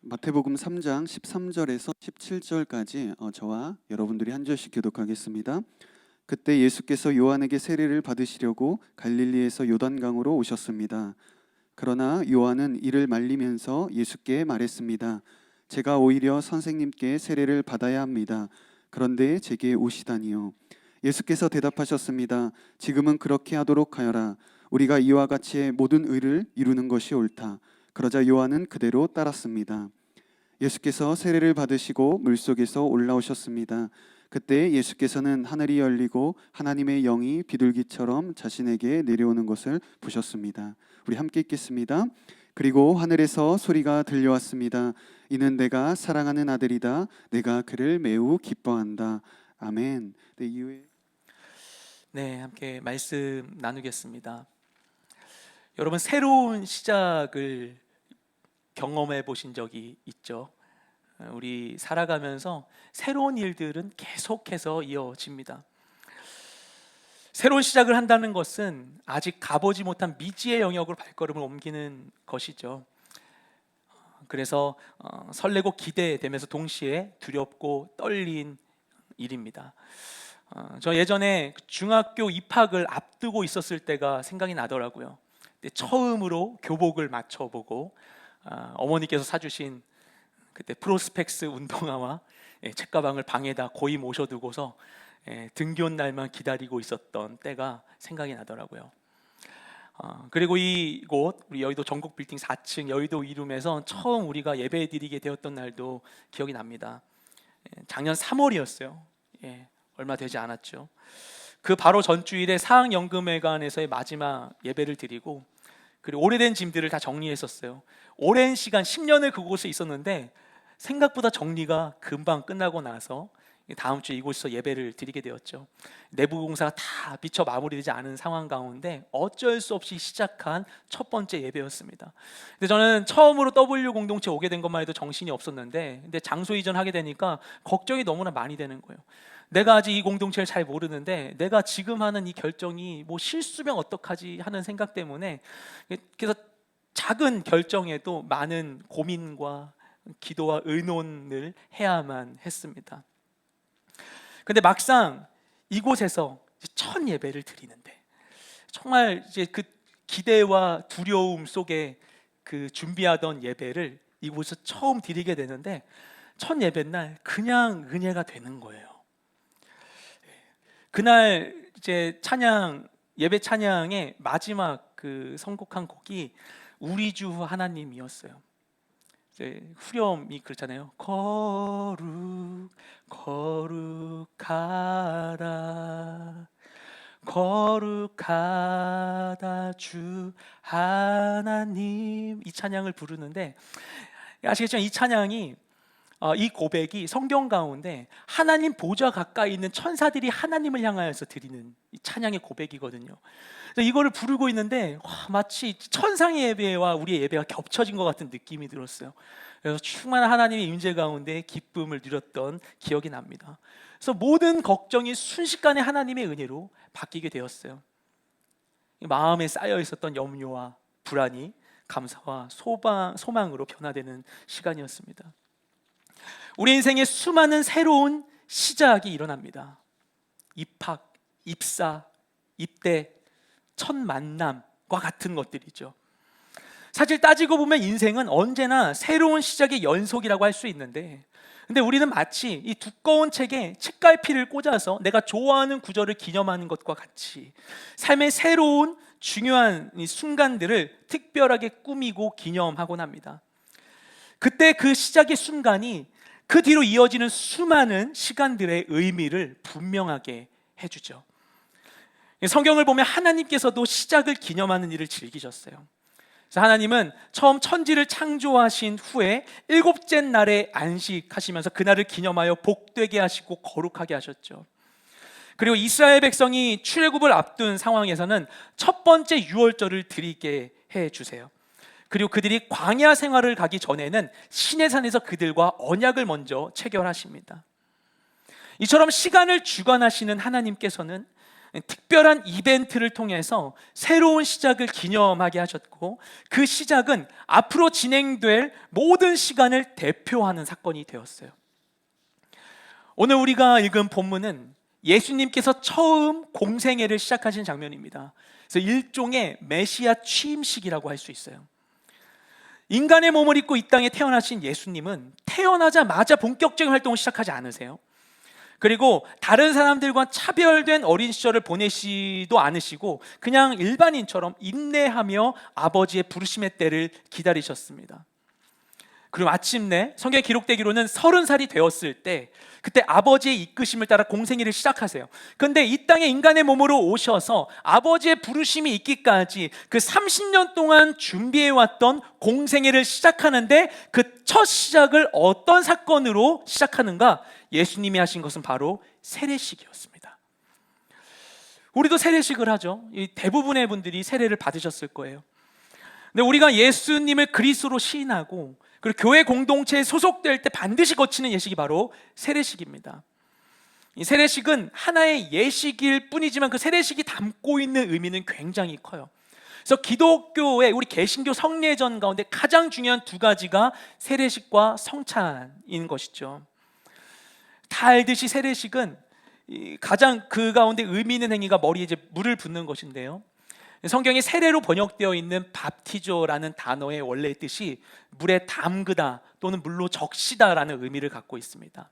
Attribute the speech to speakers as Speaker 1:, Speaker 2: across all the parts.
Speaker 1: 마태복음 3장 13절에서 17절까지 저와 여러분들이 한 절씩 교독하겠습니다. 그때 예수께서 요한에게 세례를 받으시려고 갈릴리에서 요단강으로 오셨습니다. 그러나 요한은 이를 말리면서 예수께 말했습니다. 제가 오히려 선생님께 세례를 받아야 합니다. 그런데 제게 오시다니요. 예수께서 대답하셨습니다. 지금은 그렇게 하도록 하여라. 우리가 이와 같이 모든 의를 이루는 것이 옳다. 그러자 요한은 그대로 따랐습니다. 예수께서 세례를 받으시고 물속에서 올라오셨습니다. 그때 예수께서는 하늘이 열리고 하나님의 영이 비둘기처럼 자신에게 내려오는 것을 보셨습니다. 우리 함께 읽겠습니다. 그리고 하늘에서 소리가 들려왔습니다. 이는 내가 사랑하는 아들이다. 내가 그를 매우 기뻐한다. 아멘. 네, 이후에
Speaker 2: 함께 말씀 나누겠습니다. 여러분, 새로운 시작을 경험해 보신 적이 있죠? 우리 살아가면서 새로운 일들은 계속해서 이어집니다. 새로운 시작을 한다는 것은 아직 가보지 못한 미지의 영역으로 발걸음을 옮기는 것이죠. 그래서 설레고 기대되면서 동시에 두렵고 떨린 일입니다. 저 예전에 중학교 입학을 앞두고 있었을 때가 생각이 나더라고요. 처음으로 교복을 맞춰보고 어머니께서 사주신 그때 프로스펙스 운동화와 책가방을 방에다 고이 모셔두고서 등교한 날만 기다리고 있었던 때가 생각이 나더라고요. 그리고 이곳 우리 여의도 전국 빌딩 4층 여의도 이룸에서 처음 우리가 예배 드리게 되었던 날도 기억이 납니다. 작년 3월이었어요. 얼마 되지 않았죠. 그 바로 전주일에 사학연금회관에서의 마지막 예배를 드리고, 그리고 오래된 짐들을 다 정리했었어요. 오랜 시간 10년을 그곳에 있었는데 생각보다 정리가 금방 끝나고 나서 다음 주에 이곳에서 예배를 드리게 되었죠. 내부 공사가 다 미처 마무리되지 않은 상황 가운데 어쩔 수 없이 시작한 첫 번째 예배였습니다. 근데 저는 처음으로 W 공동체 오게 된 것만 해도 정신이 없었는데, 근데 장소 이전하게 되니까 걱정이 너무나 많이 되는 거예요. 내가 아직 이 공동체를 잘 모르는데 내가 지금 하는 이 결정이 뭐 실수면 어떡하지 하는 생각 때문에, 그래서 작은 결정에도 많은 고민과 기도와 의논을 해야만 했습니다. 근데 막상 이곳에서 첫 예배를 드리는데 정말 이제 그 기대와 두려움 속에 그 준비하던 예배를 이곳에서 처음 드리게 되는데, 첫 예배 날 그냥 은혜가 되는 거예요. 그날 이제 예배 찬양의 마지막 그 선곡한 곡이 우리 주 하나님이었어요. 이제 후렴이 그렇잖아요. 거룩하다 거룩하다 주 하나님, 이 찬양을 부르는데, 아시겠지만 이 찬양이 이 고백이 성경 가운데 하나님 보좌 가까이 있는 천사들이 하나님을 향하여서 드리는 이 찬양의 고백이거든요. 이거를 부르고 있는데 마치 천상의 예배와 우리의 예배가 겹쳐진 것 같은 느낌이 들었어요. 그래서 충만한 하나님의 임재 가운데 기쁨을 누렸던 기억이 납니다. 그래서 모든 걱정이 순식간에 하나님의 은혜로 바뀌게 되었어요. 마음에 쌓여 있었던 염려와 불안이 감사와 소망으로 변화되는 시간이었습니다. 우리 인생에 수많은 새로운 시작이 일어납니다. 입학, 입사, 입대, 첫 만남과 같은 것들이죠. 사실 따지고 보면 인생은 언제나 새로운 시작의 연속이라고 할 수 있는데, 근데 우리는 마치 이 두꺼운 책에 책갈피를 꽂아서 내가 좋아하는 구절을 기념하는 것과 같이 삶의 새로운 중요한 이 순간들을 특별하게 꾸미고 기념하곤 합니다. 그때 그 시작의 순간이 그 뒤로 이어지는 수많은 시간들의 의미를 분명하게 해주죠. 성경을 보면 하나님께서도 시작을 기념하는 일을 즐기셨어요. 그래서 하나님은 처음 천지를 창조하신 후에 일곱째 날에 안식하시면서 그날을 기념하여 복되게 하시고 거룩하게 하셨죠. 그리고 이스라엘 백성이 출애굽을 앞둔 상황에서는 첫 번째 유월절을 드리게 해주세요. 그리고 그들이 광야 생활을 가기 전에는 시내산에서 그들과 언약을 먼저 체결하십니다. 이처럼 시간을 주관하시는 하나님께서는 특별한 이벤트를 통해서 새로운 시작을 기념하게 하셨고, 그 시작은 앞으로 진행될 모든 시간을 대표하는 사건이 되었어요. 오늘 우리가 읽은 본문은 예수님께서 처음 공생애를 시작하신 장면입니다. 그래서 일종의 메시아 취임식이라고 할 수 있어요. 인간의 몸을 입고 이 땅에 태어나신 예수님은 태어나자마자 본격적인 활동을 시작하지 않으세요. 그리고 다른 사람들과 차별된 어린 시절을 보내시도 않으시고 그냥 일반인처럼 인내하며 아버지의 부르심의 때를 기다리셨습니다. 그리고 마침내 성경에 기록되기로는 30살이 되었을 때 그때 아버지의 이끄심을 따라 공생애를 시작하세요. 그런데 이 땅에 인간의 몸으로 오셔서 아버지의 부르심이 있기까지 그 30년 동안 준비해왔던 공생애를 시작하는데 그 첫 시작을 어떤 사건으로 시작하는가? 예수님이 하신 것은 바로 세례식이었습니다. 우리도 세례식을 하죠. 대부분의 분들이 세례를 받으셨을 거예요. 근데 우리가 예수님을 그리스도로 시인하고 그리고 교회 공동체에 소속될 때 반드시 거치는 예식이 바로 세례식입니다. 이 세례식은 하나의 예식일 뿐이지만 그 세례식이 담고 있는 의미는 굉장히 커요. 그래서 기독교의 우리 개신교 성례전 가운데 가장 중요한 두 가지가 세례식과 성찬인 것이죠. 다 알듯이 세례식은 가장 그 가운데 의미 있는 행위가 머리에 이제 물을 붓는 것인데요. 성경에 세례로 번역되어 있는 밥티조라는 단어의 원래의 뜻이 물에 담그다 또는 물로 적시다라는 의미를 갖고 있습니다.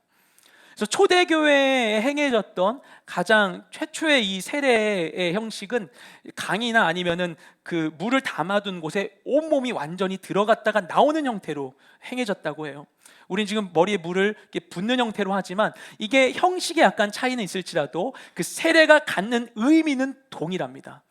Speaker 2: 그래서 초대교회에 행해졌던 가장 최초의 이 세례의 형식은 강이나 아니면은 그 물을 담아둔 곳에 온몸이 완전히 들어갔다가 나오는 형태로 행해졌다고 해요. 우린 지금 머리에 물을 이렇게 붓는 형태로 하지만 이게 형식에 약간 차이는 있을지라도 그 세례가 갖는 의미는 동일합니다.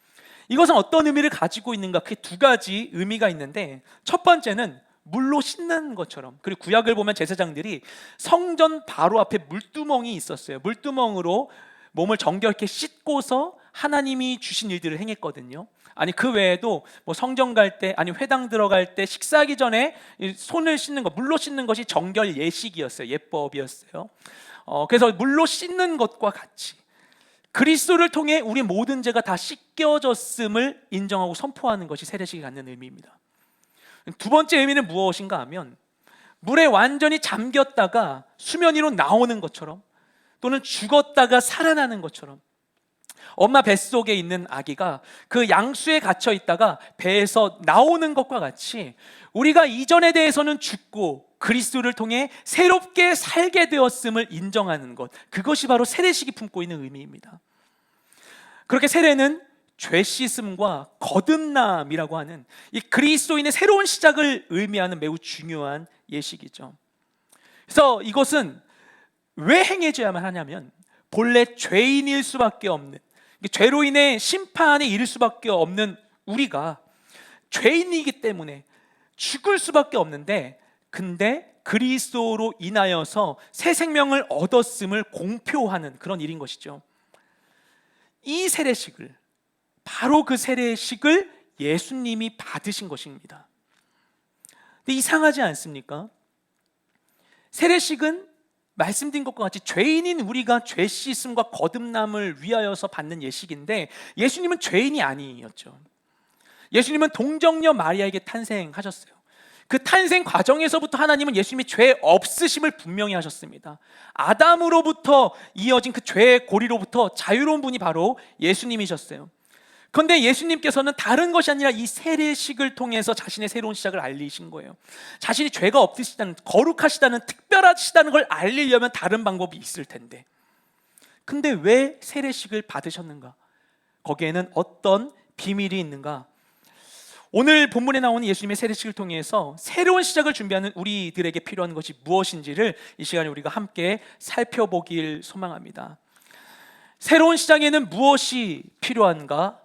Speaker 2: 이것은 어떤 의미를 가지고 있는가? 그게 두 가지 의미가 있는데, 첫 번째는 물로 씻는 것처럼, 그리고 구약을 보면 제사장들이 성전 바로 앞에 물두멍이 있었어요. 물두멍으로 몸을 정결케 씻고서 하나님이 주신 일들을 행했거든요. 아니 그 외에도 뭐 성전 갈 때, 아니 회당 들어갈 때 식사하기 전에 손을 씻는 것, 물로 씻는 것이 정결 예식이었어요. 예법이었어요. 그래서 물로 씻는 것과 같이 그리스도를 통해 우리 모든 죄가 다 씻겨졌음을 인정하고 선포하는 것이 세례식이 갖는 의미입니다. 두 번째 의미는 무엇인가 하면 물에 완전히 잠겼다가 수면 위로 나오는 것처럼, 또는 죽었다가 살아나는 것처럼, 엄마 뱃속에 있는 아기가 그 양수에 갇혀 있다가 배에서 나오는 것과 같이 우리가 이전에 대해서는 죽고 그리스도를 통해 새롭게 살게 되었음을 인정하는 것, 그것이 바로 세례식이 품고 있는 의미입니다. 그렇게 세례는 죄 씻음과 거듭남이라고 하는 이 그리스도인의 새로운 시작을 의미하는 매우 중요한 예식이죠. 그래서 이것은 왜 행해져야만 하냐면 본래 죄인일 수밖에 없는, 죄로 인해 심판에 이를 수밖에 없는 우리가 죄인이기 때문에 죽을 수밖에 없는데, 근데 그리스도로 인하여서 새 생명을 얻었음을 공표하는 그런 일인 것이죠. 이 세례식을, 바로 그 세례식을 예수님이 받으신 것입니다. 근데 이상하지 않습니까? 세례식은 말씀드린 것과 같이 죄인인 우리가 죄 씻음과 거듭남을 위하여서 받는 예식인데, 예수님은 죄인이 아니었죠. 예수님은 동정녀 마리아에게 탄생하셨어요. 그 탄생 과정에서부터 하나님은 예수님의 죄 없으심을 분명히 하셨습니다. 아담으로부터 이어진 그 죄의 고리로부터 자유로운 분이 바로 예수님이셨어요. 그런데 예수님께서는 다른 것이 아니라 이 세례식을 통해서 자신의 새로운 시작을 알리신 거예요. 자신이 죄가 없으시다는, 거룩하시다는, 특별하시다는 걸 알리려면 다른 방법이 있을 텐데, 근데 왜 세례식을 받으셨는가? 거기에는 어떤 비밀이 있는가? 오늘 본문에 나오는 예수님의 세례식을 통해서 새로운 시작을 준비하는 우리들에게 필요한 것이 무엇인지를 이 시간에 우리가 함께 살펴보길 소망합니다. 새로운 시작에는 무엇이 필요한가?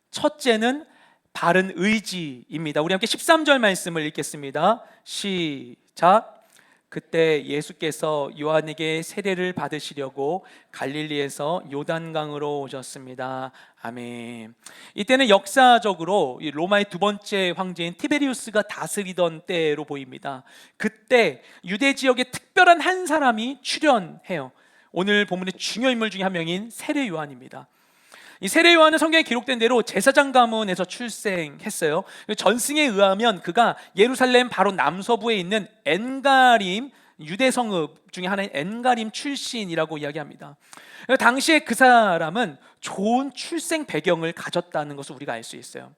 Speaker 2: 첫째는 바른 의지입니다. 우리 함께 13절 말씀을 읽겠습니다. 시작. 그때 예수께서 요한에게 세례를 받으시려고 갈릴리에서 요단강으로 오셨습니다. 아멘. 이때는 역사적으로 로마의 두 번째 황제인 티베리우스가 다스리던 때로 보입니다. 그때 유대 지역에 특별한 한 사람이 출현해요. 오늘 본문의 중요 인물 중에 한 명인 세례 요한입니다. 이 세례 요한은 성경에 기록된 대로 제사장 가문에서 출생했어요. 전승에 의하면 그가 예루살렘 바로 남서부에 있는 엔가림, 유대 성읍 중에 하나인 엔가림 출신이라고 이야기합니다. 당시에 그 사람은 좋은 출생 배경을 가졌다는 것을 우리가 알 수 있어요.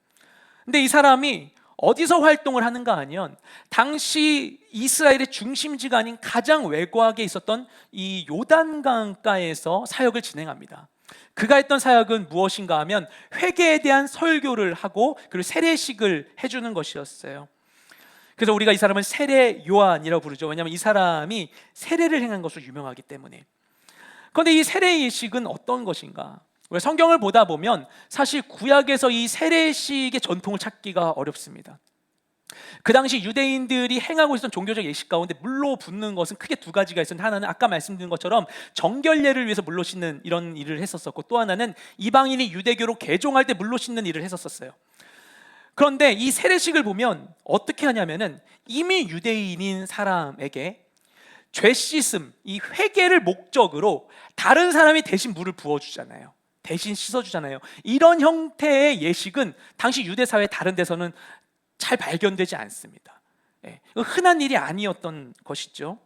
Speaker 2: 근데 이 사람이 어디서 활동을 하는가 하면 당시 이스라엘의 중심지가 아닌 가장 외곽에 있었던 이 요단강가에서 사역을 진행합니다. 그가 했던 사역은 무엇인가 하면 회개에 대한 설교를 하고 그리고 세례식을 해주는 것이었어요. 그래서 우리가 이 사람을 세례 요한이라고 부르죠. 왜냐하면 이 사람이 세례를 행한 것으로 유명하기 때문에. 그런데 이 세례식은 어떤 것인가? 성경을 보다 보면 사실 구약에서 이 세례식의 전통을 찾기가 어렵습니다. 그 당시 유대인들이 행하고 있었던 종교적 예식 가운데 물로 붓는 것은 크게 두 가지가 있었는데, 하나는 아까 말씀드린 것처럼 정결례를 위해서 물로 씻는 이런 일을 했었었고, 또 하나는 이방인이 유대교로 개종할 때 물로 씻는 일을 했었어요. 그런데 이 세례식을 보면 어떻게 하냐면은 이미 유대인인 사람에게 죄 씻음, 이 회개를 목적으로 다른 사람이 대신 물을 부어주잖아요. 대신 씻어주잖아요. 이런 형태의 예식은 당시 유대 사회 다른 데서는 잘 발견되지 않습니다. 흔한 일이 아니었던 것이죠.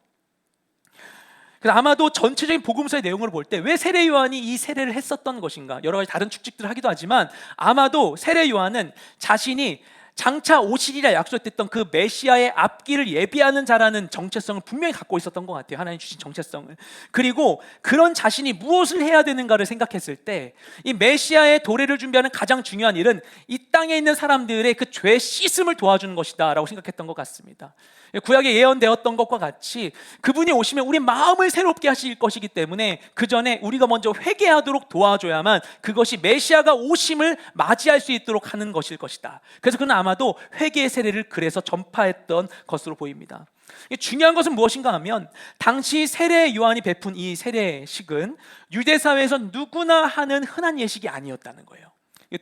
Speaker 2: 그래서 아마도 전체적인 복음서의 내용을 볼 때 왜 세례 요한이 이 세례를 했었던 것인가, 여러 가지 다른 축직들을 하기도 하지만 아마도 세례 요한은 자신이 장차 오시리라 약속했던 그 메시아의 앞길을 예비하는 자라는 정체성을 분명히 갖고 있었던 것 같아요. 하나님 주신 정체성을. 그리고 그런 자신이 무엇을 해야 되는가를 생각했을 때 이 메시아의 도래를 준비하는 가장 중요한 일은 이 땅에 있는 사람들의 그 죄 씻음을 도와주는 것이다 라고 생각했던 것 같습니다. 구약에 예언되었던 것과 같이 그분이 오시면 우리 마음을 새롭게 하실 것이기 때문에 그 전에 우리가 먼저 회개하도록 도와줘야만 그것이 메시아가 오심을 맞이할 수 있도록 하는 것일 것이다. 그래서 그는 아마도 회개의 세례를 그래서 전파했던 것으로 보입니다. 중요한 것은 무엇인가 하면 당시 세례 요한이 베푼 이 세례식은 유대 사회에서 누구나 하는 흔한 예식이 아니었다는 거예요.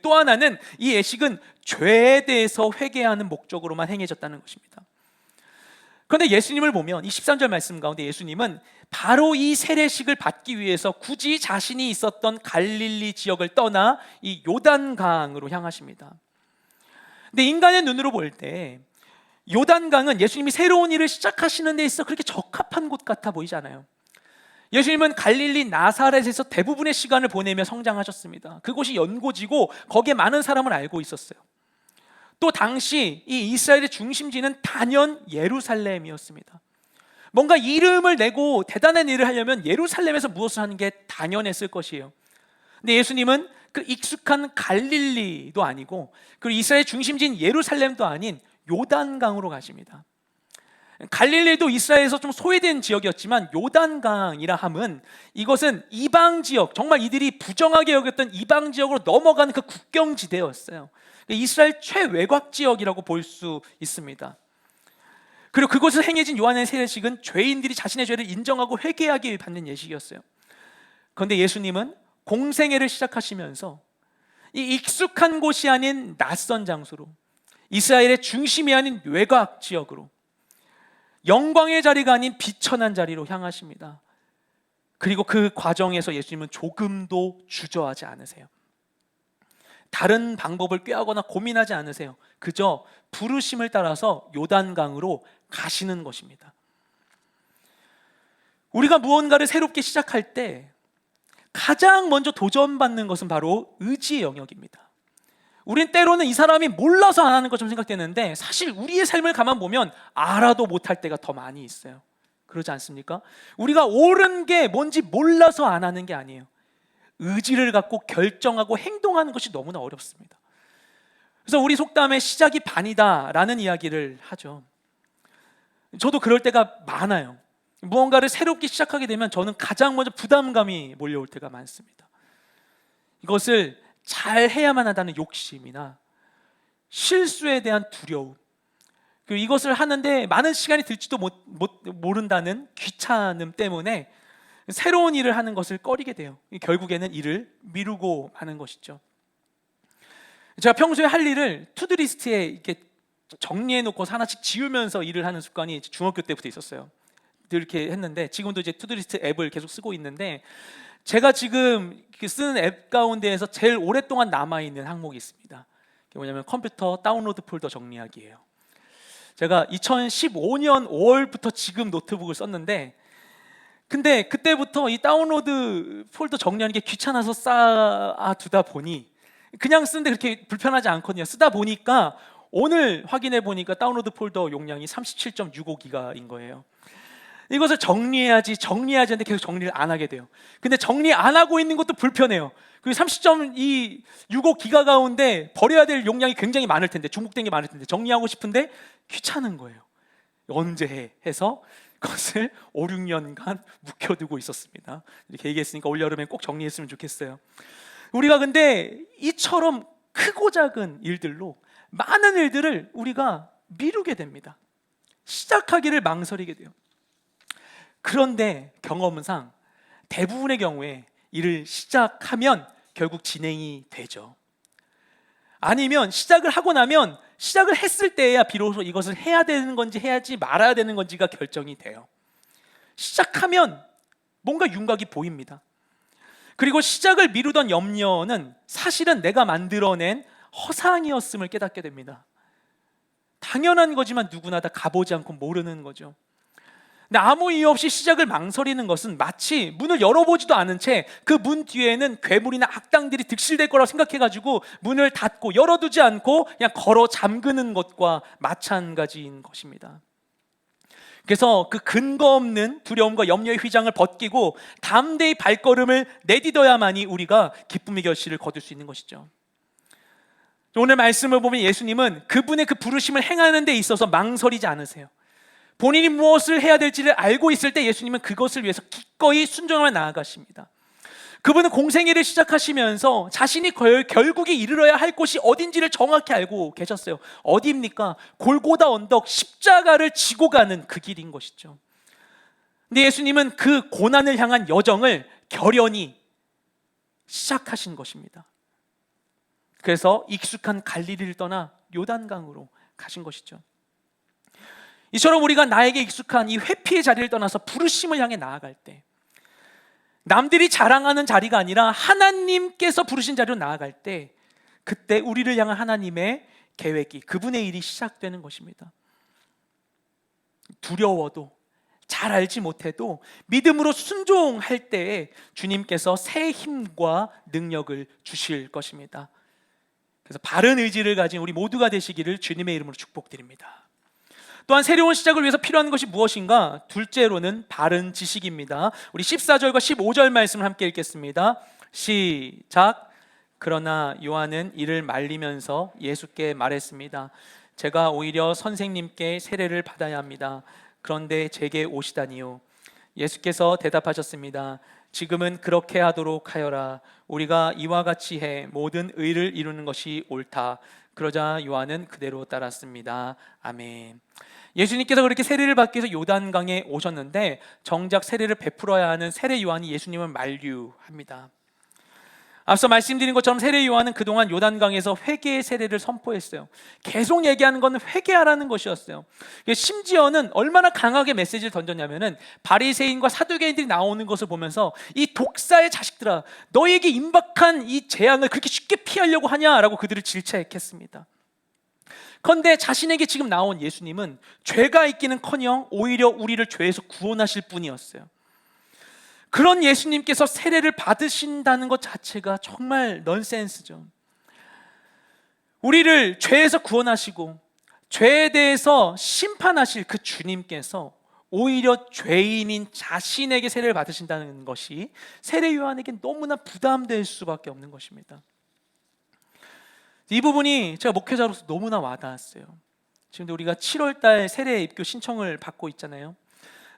Speaker 2: 또 하나는 이 예식은 죄에 대해서 회개하는 목적으로만 행해졌다는 것입니다. 그런데 예수님을 보면 이 13절 말씀 가운데 예수님은 바로 이 세례식을 받기 위해서 굳이 자신이 있었던 갈릴리 지역을 떠나 이 요단강으로 향하십니다. 근데 인간의 눈으로 볼 때 요단강은 예수님이 새로운 일을 시작하시는 데 있어 그렇게 적합한 곳 같아 보이지 않아요. 예수님은 갈릴리 나사렛에서 대부분의 시간을 보내며 성장하셨습니다. 그곳이 연고지고 거기에 많은 사람을 알고 있었어요. 또 당시 이 이스라엘의 중심지는 단연 예루살렘이었습니다. 뭔가 이름을 내고 대단한 일을 하려면 예루살렘에서 무엇을 하는 게 당연했을 것이에요. 근데 예수님은 그 익숙한 갈릴리도 아니고 그리고 이스라엘 중심지인 예루살렘도 아닌 요단강으로 가십니다. 갈릴리도 이스라엘에서 좀 소외된 지역이었지만 요단강이라 함은 이것은 이방 지역, 정말 이들이 부정하게 여겼던 이방 지역으로 넘어가는 그 국경지대였어요. 이스라엘 최외곽 지역이라고 볼 수 있습니다. 그리고 그곳에서 행해진 요한의 세례식은 죄인들이 자신의 죄를 인정하고 회개하기 위해 받는 예식이었어요. 그런데 예수님은 공생애를 시작하시면서 이 익숙한 곳이 아닌 낯선 장소로, 이스라엘의 중심이 아닌 외곽 지역으로, 영광의 자리가 아닌 비천한 자리로 향하십니다. 그리고 그 과정에서 예수님은 조금도 주저하지 않으세요. 다른 방법을 꾀하거나 고민하지 않으세요. 그저 부르심을 따라서 요단강으로 가시는 것입니다. 우리가 무언가를 새롭게 시작할 때 가장 먼저 도전받는 것은 바로 의지의 영역입니다. 우린 때로는 이 사람이 몰라서 안 하는 것처럼 생각되는데 사실 우리의 삶을 가만 보면 알아도 못할 때가 더 많이 있어요. 그러지 않습니까? 우리가 옳은 게 뭔지 몰라서 안 하는 게 아니에요. 의지를 갖고 결정하고 행동하는 것이 너무나 어렵습니다. 그래서 우리 속담에 시작이 반이다 라는 이야기를 하죠. 저도 그럴 때가 많아요. 무언가를 새롭게 시작하게 되면 저는 가장 먼저 부담감이 몰려올 때가 많습니다. 이것을 잘 해야만 한다는 욕심이나 실수에 대한 두려움, 그리고 이것을 하는데 많은 시간이 들지도 모른다는 귀찮음 때문에 새로운 일을 하는 것을 꺼리게 돼요. 결국에는 일을 미루고 마는 것이죠. 제가 평소에 할 일을 투두리스트에 이렇게 정리해놓고 하나씩 지우면서 일을 하는 습관이 중학교 때부터 있었어요. 늘 이렇게 했는데 지금도 이제 투두리스트 앱을 계속 쓰고 있는데 제가 지금 쓰는 앱 가운데에서 제일 오랫동안 남아있는 항목이 있습니다. 그게 뭐냐면 컴퓨터 다운로드 폴더 정리하기예요. 제가 2015년 5월부터 지금 노트북을 썼는데, 근데 그때부터 이 다운로드 폴더 정리하는 게 귀찮아서 쌓아두다 보니 그냥 쓰는데 그렇게 불편하지 않거든요. 쓰다 보니까 오늘 확인해 보니까 다운로드 폴더 용량이 37.65기가인 거예요. 이것을 정리해야지 하는데 계속 정리를 안 하게 돼요. 근데 정리 안 하고 있는 것도 불편해요. 그 30.65기가 가운데 버려야 될 용량이 굉장히 많을 텐데, 중복된 게 많을 텐데 정리하고 싶은데 귀찮은 거예요. 언제 해서 그것을 5, 6년간 묵혀두고 있었습니다. 이렇게 얘기했으니까 올여름에 꼭 정리했으면 좋겠어요. 우리가 근데 이처럼 크고 작은 일들로 많은 일들을 우리가 미루게 됩니다. 시작하기를 망설이게 돼요. 그런데 경험상 대부분의 경우에 일을 시작하면 결국 진행이 되죠. 아니면 시작을 하고 나면 시작을 했을 때야 비로소 이것을 해야 되는 건지 해야지 말아야 되는 건지가 결정이 돼요. 시작하면 뭔가 윤곽이 보입니다. 그리고 시작을 미루던 염려는 사실은 내가 만들어낸 허상이었음을 깨닫게 됩니다. 당연한 거지만 누구나 다 가보지 않고 모르는 거죠. 근데 아무 이유 없이 시작을 망설이는 것은 마치 문을 열어보지도 않은 채 그 문 뒤에는 괴물이나 악당들이 득실될 거라고 생각해가지고 문을 닫고 열어두지 않고 그냥 걸어 잠그는 것과 마찬가지인 것입니다. 그래서 그 근거 없는 두려움과 염려의 휘장을 벗기고 담대히 발걸음을 내딛어야만이 우리가 기쁨의 결실을 거둘 수 있는 것이죠. 오늘 말씀을 보면 예수님은 그분의 그 부르심을 행하는 데 있어서 망설이지 않으세요. 본인이 무엇을 해야 될지를 알고 있을 때 예수님은 그것을 위해서 기꺼이 순종하며 나아가십니다. 그분은 공생애를 시작하시면서 자신이 결국에 이르러야 할 곳이 어딘지를 정확히 알고 계셨어요. 어디입니까? 골고다 언덕, 십자가를 지고 가는 그 길인 것이죠. 근데 예수님은 그 고난을 향한 여정을 결연히 시작하신 것입니다. 그래서 익숙한 갈릴리를 떠나 요단강으로 가신 것이죠. 이처럼 우리가 나에게 익숙한 이 회피의 자리를 떠나서 부르심을 향해 나아갈 때, 남들이 자랑하는 자리가 아니라 하나님께서 부르신 자리로 나아갈 때, 그때 우리를 향한 하나님의 계획이, 그분의 일이 시작되는 것입니다. 두려워도, 잘 알지 못해도 믿음으로 순종할 때에 주님께서 새 힘과 능력을 주실 것입니다. 그래서 바른 의지를 가진 우리 모두가 되시기를 주님의 이름으로 축복드립니다. 또한 새로운 시작을 위해서 필요한 것이 무엇인가? 둘째로는 바른 지식입니다. 우리 14절과 15절 말씀을 함께 읽겠습니다. 시작. 그러나 요한은 이를 말리면서 예수께 말했습니다. 제가 오히려 선생님께 세례를 받아야 합니다. 그런데 제게 오시다니요. 예수께서 대답하셨습니다. 지금은 그렇게 하도록 하여라. 우리가 이와 같이 해 모든 의를 이루는 것이 옳다. 그러자 요한은 그대로 따랐습니다. 아멘. 예수님께서 그렇게 세례를 받기 위해서 요단강에 오셨는데 정작 세례를 베풀어야 하는 세례 요한이 예수님을 만류합니다. 앞서 말씀드린 것처럼 세례 요한은 그동안 요단강에서 회개의 세례를 선포했어요. 계속 얘기하는 것은 회개하라는 것이었어요. 심지어는 얼마나 강하게 메시지를 던졌냐면은 바리새인과 사두개인들이 나오는 것을 보면서 이 독사의 자식들아, 너에게 임박한 이 재앙을 그렇게 쉽게 피하려고 하냐라고 그들을 질책했습니다. 그런데 자신에게 지금 나온 예수님은 죄가 있기는커녕 오히려 우리를 죄에서 구원하실 분이었어요. 그런 예수님께서 세례를 받으신다는 것 자체가 정말 넌센스죠. 우리를 죄에서 구원하시고 죄에 대해서 심판하실 그 주님께서 오히려 죄인인 자신에게 세례를 받으신다는 것이 세례 요한에게 너무나 부담될 수밖에 없는 것입니다. 이 부분이 제가 목회자로서 너무나 와닿았어요. 지금 우리가 7월달 세례 입교 신청을 받고 있잖아요.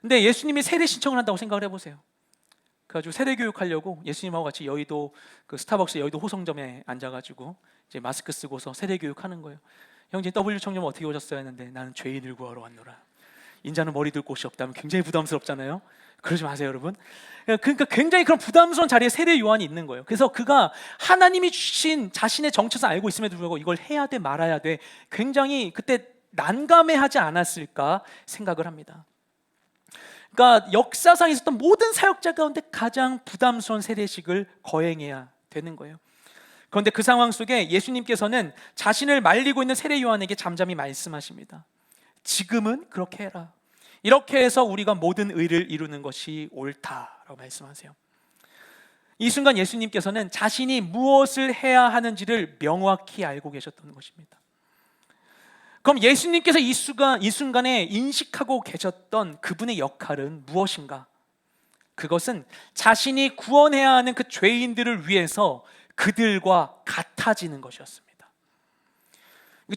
Speaker 2: 근데 예수님이 세례 신청을 한다고 생각을 해보세요. 그래가지고 세례 교육하려고 예수님하고 같이 여의도 그 스타벅스 여의도 호성점에 앉아가지고 이제 마스크 쓰고서 세례 교육하는 거예요. 형제 W 청년 어떻게 오셨어요? 했는데 나는 죄인을 구하러 왔노라. 인자는 머리 둘 곳이 없다면 굉장히 부담스럽잖아요. 그러지 마세요, 여러분. 그러니까 굉장히 그런 부담스러운 자리에 세례 요한이 있는 거예요. 그래서 그가 하나님이 주신 자신의 정체성을 알고 있음에도 불구하고 이걸 해야 돼 말아야 돼 굉장히 그때 난감해하지 않았을까 생각을 합니다. 그러니까 역사상에 있었던 모든 사역자 가운데 가장 부담스러운 세례식을 거행해야 되는 거예요. 그런데 그 상황 속에 예수님께서는 자신을 말리고 있는 세례 요한에게 잠잠히 말씀하십니다. 지금은 그렇게 해라. 이렇게 해서 우리가 모든 의를 이루는 것이 옳다라고 말씀하세요. 이 순간 예수님께서는 자신이 무엇을 해야 하는지를 명확히 알고 계셨던 것입니다. 그럼 예수님께서 이 순간에 인식하고 계셨던 그분의 역할은 무엇인가? 그것은 자신이 구원해야 하는 그 죄인들을 위해서 그들과 같아지는 것이었습니다.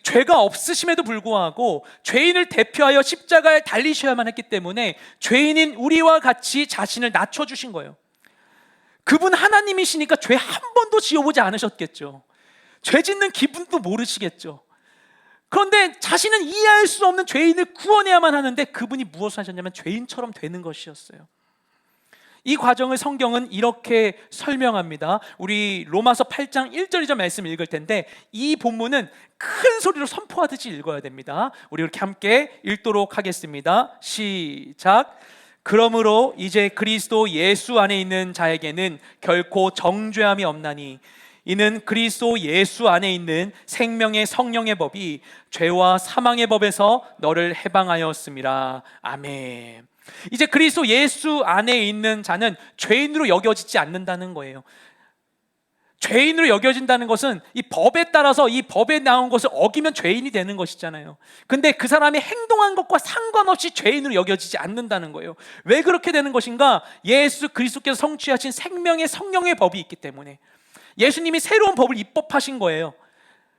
Speaker 2: 죄가 없으심에도 불구하고 죄인을 대표하여 십자가에 달리셔야만 했기 때문에 죄인인 우리와 같이 자신을 낮춰주신 거예요. 그분 하나님이시니까 죄 한 번도 지어보지 않으셨겠죠. 죄 짓는 기분도 모르시겠죠. 그런데 자신은 이해할 수 없는 죄인을 구원해야만 하는데 그분이 무엇을 하셨냐면 죄인처럼 되는 것이었어요. 이 과정을 성경은 이렇게 설명합니다. 우리 로마서 8장 1절 2절 말씀 읽을 텐데 이 본문은 큰 소리로 선포하듯이 읽어야 됩니다. 우리 이렇게 함께 읽도록 하겠습니다. 시작. 그러므로 이제 그리스도 예수 안에 있는 자에게는 결코 정죄함이 없나니 이는 그리스도 예수 안에 있는 생명의 성령의 법이 죄와 사망의 법에서 너를 해방하였음이라. 아멘. 이제 그리스도 예수 안에 있는 자는 죄인으로 여겨지지 않는다는 거예요. 죄인으로 여겨진다는 것은 이 법에 따라서 이 법에 나온 것을 어기면 죄인이 되는 것이잖아요. 근데 그 사람이 행동한 것과 상관없이 죄인으로 여겨지지 않는다는 거예요. 왜 그렇게 되는 것인가? 예수 그리스도께서 성취하신 생명의 성령의 법이 있기 때문에 예수님이 새로운 법을 입법하신 거예요.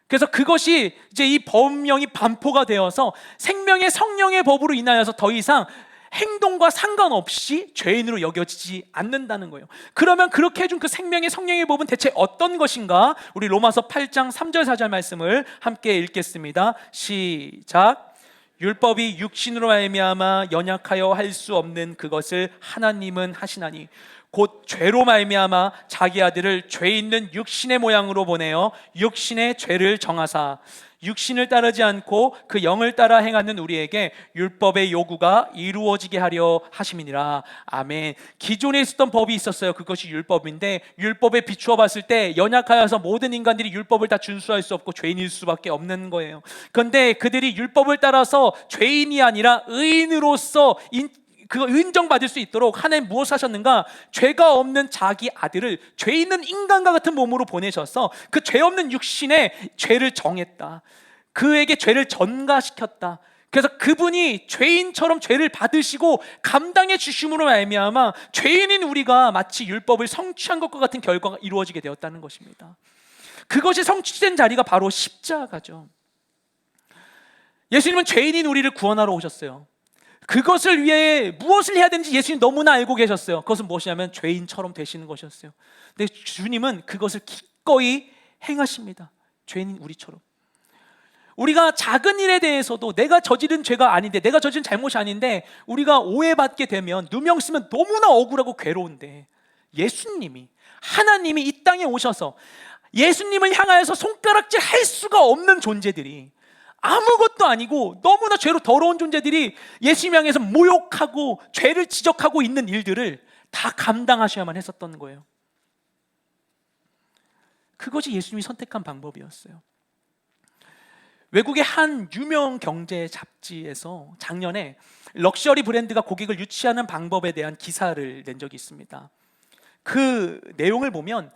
Speaker 2: 그래서 그것이 이제 이 법령이 반포가 되어서 생명의 성령의 법으로 인하여서 더 이상 행동과 상관없이 죄인으로 여겨지지 않는다는 거예요. 그러면 그렇게 해준 그 생명의 성령의 법은 대체 어떤 것인가? 우리 로마서 8장 3절 4절 말씀을 함께 읽겠습니다. 시작. 율법이 육신으로 말미암아 연약하여 할 수 없는 그것을 하나님은 하시나니 곧 죄로 말미암아 자기 아들을 죄 있는 육신의 모양으로 보내어 육신의 죄를 정하사 육신을 따르지 않고 그 영을 따라 행하는 우리에게 율법의 요구가 이루어지게 하려 하심이니라. 아멘. 기존에 있었던 법이 있었어요. 그것이 율법인데 율법에 비추어 봤을 때 연약하여서 모든 인간들이 율법을 다 준수할 수 없고 죄인일 수밖에 없는 거예요. 그런데 그들이 율법을 따라서 죄인이 아니라 의인으로서 그거 인정받을 수 있도록 하나님 무엇을 하셨는가? 죄가 없는 자기 아들을 죄 있는 인간과 같은 몸으로 보내셔서 그 죄 없는 육신에 죄를 정했다. 그에게 죄를 전가시켰다. 그래서 그분이 죄인처럼 죄를 받으시고 감당해 주심으로 말미암아 죄인인 우리가 마치 율법을 성취한 것과 같은 결과가 이루어지게 되었다는 것입니다. 그것이 성취된 자리가 바로 십자가죠. 예수님은 죄인인 우리를 구원하러 오셨어요. 그것을 위해 무엇을 해야 되는지 예수님 너무나 알고 계셨어요. 그것은 무엇이냐면 죄인처럼 되시는 것이었어요. 근데 주님은 그것을 기꺼이 행하십니다. 죄인인 우리처럼. 우리가 작은 일에 대해서도 내가 저지른 죄가 아닌데, 내가 저지른 잘못이 아닌데 우리가 오해받게 되면 누명 쓰면 너무나 억울하고 괴로운데 예수님이, 하나님이 이 땅에 오셔서 예수님을 향하여서 손가락질 할 수가 없는 존재들이, 아무것도 아니고 너무나 죄로 더러운 존재들이 예수님 향해서 모욕하고 죄를 지적하고 있는 일들을 다 감당하셔야만 했었던 거예요. 그것이 예수님이 선택한 방법이었어요. 외국의 한 유명 경제 잡지에서 작년에 럭셔리 브랜드가 고객을 유치하는 방법에 대한 기사를 낸 적이 있습니다. 그 내용을 보면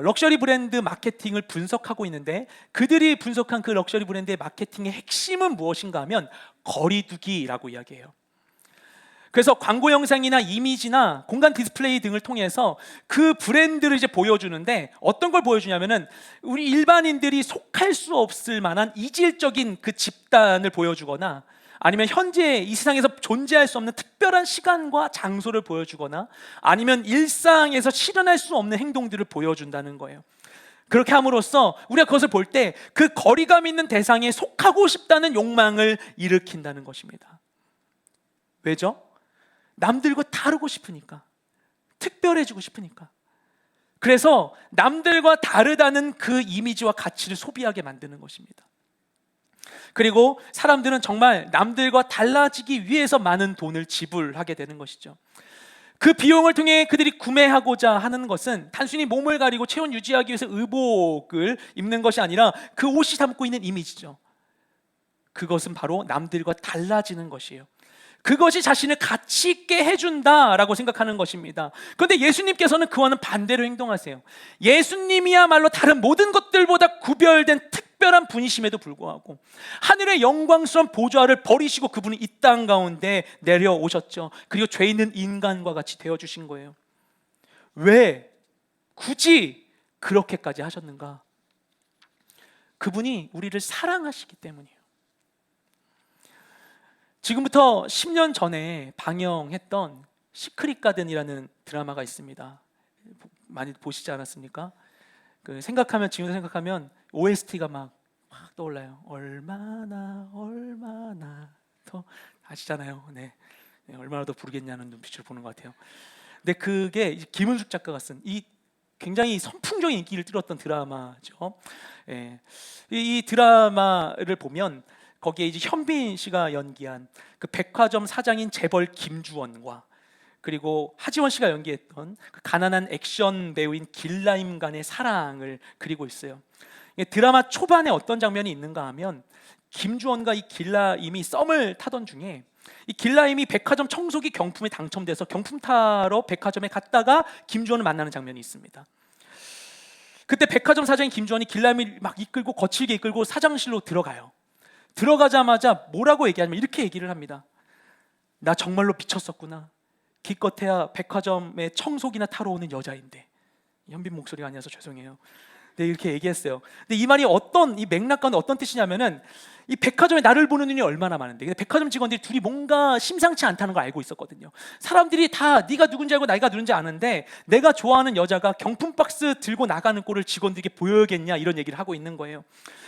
Speaker 2: 럭셔리 브랜드 마케팅을 분석하고 있는데, 그들이 분석한 그 럭셔리 브랜드의 마케팅의 핵심은 무엇인가 하면 거리두기라고 이야기해요. 그래서 광고 영상이나 이미지나 공간 디스플레이 등을 통해서 그 브랜드를 이제 보여주는데, 어떤 걸 보여주냐면은 우리 일반인들이 속할 수 없을 만한 이질적인 그 집단을 보여주거나, 아니면 현재 이 세상에서 존재할 수 없는 특별한 시간과 장소를 보여주거나, 아니면 일상에서 실현할 수 없는 행동들을 보여준다는 거예요. 그렇게 함으로써 우리가 그것을 볼 때 그 거리감 있는 대상에 속하고 싶다는 욕망을 일으킨다는 것입니다. 왜죠? 남들과 다르고 싶으니까, 특별해지고 싶으니까. 그래서 남들과 다르다는 그 이미지와 가치를 소비하게 만드는 것입니다. 그리고 사람들은 정말 남들과 달라지기 위해서 많은 돈을 지불하게 되는 것이죠. 그 비용을 통해 그들이 구매하고자 하는 것은 단순히 몸을 가리고 체온 유지하기 위해서 의복을 입는 것이 아니라 그 옷이 담고 있는 이미지죠. 그것은 바로 남들과 달라지는 것이에요. 그것이 자신을 가치 있게 해준다라고 생각하는 것입니다. 그런데 예수님께서는 그와는 반대로 행동하세요. 예수님이야말로 다른 모든 것들보다 구별된 특별한 분이심에도 불구하고 하늘의 영광스러운 보좌를 버리시고 그분이 이 땅 가운데 내려오셨죠. 그리고 죄 있는 인간과 같이 되어주신 거예요. 왜 굳이 그렇게까지 하셨는가? 그분이 우리를 사랑하시기 때문이에요. 지금부터 10년 전에 방영했던 시크릿 가든이라는 드라마가 있습니다. 많이 보시지 않았습니까? 지금 생각하면 OST가 막 떠올라요. 얼마나 더 아시잖아요. 네. 얼마나 더 부르겠냐는 눈빛으로 보는 것 같아요. 근데 그게 김은숙 작가가 쓴 이 굉장히 선풍적인 인기를 끌었던 드라마죠. 예. 이 드라마를 보면 거기에 이제 현빈 씨가 연기한 그 백화점 사장인 재벌 김주원과 그리고 하지원 씨가 연기했던 그 가난한 액션 배우인 길라임 간의 사랑을 그리고 있어요. 드라마 초반에 어떤 장면이 있는가 하면 김주원과 이 길라임이 썸을 타던 중에 이 길라임이 백화점 청소기 경품에 당첨돼서 경품 타러 백화점에 갔다가 김주원을 만나는 장면이 있습니다. 그때 백화점 사장인 김주원이 길라임을 막 거칠게 이끌고 사장실로 들어가요. 들어가자마자 뭐라고 얘기하냐면 이렇게 얘기를 합니다. 나 정말로 미쳤었구나. 기껏해야 백화점에 청소기나 타러 오는 여자인데. 현빈 목소리가 아니라서 죄송해요. 네, 이렇게 얘기했어요. 근데 이 말이 이 맥락 가운데 어떤 뜻이냐면은 이 백화점에 나를 보는 눈이 얼마나 많은데, 근데 백화점 직원들이 둘이 뭔가 심상치 않다는 걸 알고 있었거든요. 사람들이 다 네가 누군지 알고 나이가 누군지 아는데 내가 좋아하는 여자가 경품 박스 들고 나가는 꼴을 직원들에게 보여야겠냐 이런 얘기를 하고 있는 거예요.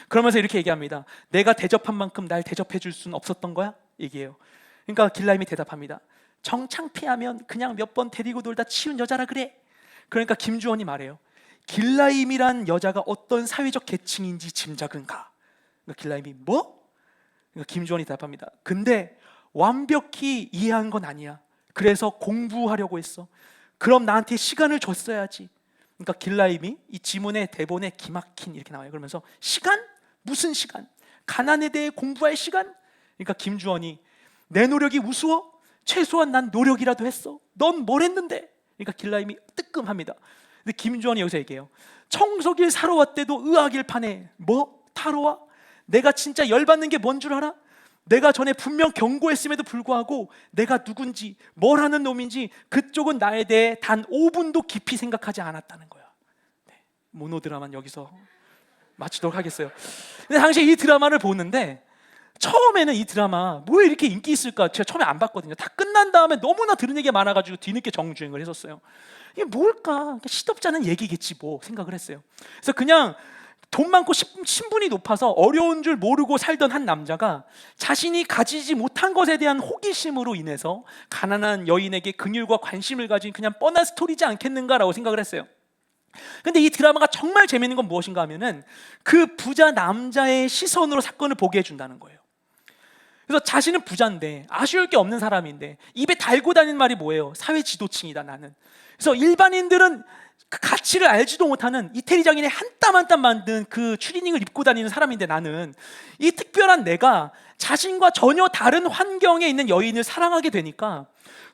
Speaker 2: 그러면서 이렇게 얘기합니다. 내가 대접한 만큼 날 대접해 줄 수는 없었던 거야? 얘기해요. 그러니까 길라임이 대답합니다. 정창피하면 그냥 몇 번 데리고 놀다 치운 여자라 그래. 그러니까 김주원이 말해요. 길라임이란 여자가 어떤 사회적 계층인지 짐작은가? 그러니까 길라임이 뭐? 그러니까 김주원이 대답합니다. 근데 완벽히 이해한 건 아니야. 그래서 공부하려고 했어. 그럼 나한테 시간을 줬어야지. 그러니까 길라임이 이 지문의 대본에 기막힌 이렇게 나와요. 그러면서 시간? 무슨 시간? 가난에 대해 공부할 시간? 그러니까 김주원이 내 노력이 우스워? 최소한 난 노력이라도 했어. 넌 뭘 했는데? 그러니까 길라임이 뜨끔합니다. 근데 김주원이 여기서 얘기해요. 청소기를 사러 왔대도 의아길 파네. 뭐? 타러 와? 내가 진짜 열받는 게 뭔 줄 알아? 내가 전에 분명 경고했음에도 불구하고 내가 누군지 뭘 하는 놈인지 그쪽은 나에 대해 단 5분도 깊이 생각하지 않았다는 거야. 네, 모노드라마는 여기서 마치도록 하겠어요. 근데 당시에 이 드라마를 보는데 처음에는 이 드라마 왜 이렇게 인기 있을까? 제가 처음에 안 봤거든요. 다 끝난 다음에 너무나 들은 얘기가 많아가지고 뒤늦게 정주행을 했었어요. 이게 뭘까? 시덥잖은 얘기겠지 뭐 생각을 했어요. 그래서 그냥 돈 많고 신분이 높아서 어려운 줄 모르고 살던 한 남자가 자신이 가지지 못한 것에 대한 호기심으로 인해서 가난한 여인에게 긍휼과 관심을 가진 그냥 뻔한 스토리지 않겠는가라고 생각을 했어요. 근데 이 드라마가 정말 재밌는 건 무엇인가 하면은 그 부자 남자의 시선으로 사건을 보게 해준다는 거예요. 그래서 자신은 부자인데 아쉬울 게 없는 사람인데 입에 달고 다니는 말이 뭐예요? 사회 지도층이다 나는. 그래서 일반인들은 그 가치를 알지도 못하는 이태리 장인의 한 땀 한 땀 만든 그 추리닝을 입고 다니는 사람인데 나는 이 특별한 내가 자신과 전혀 다른 환경에 있는 여인을 사랑하게 되니까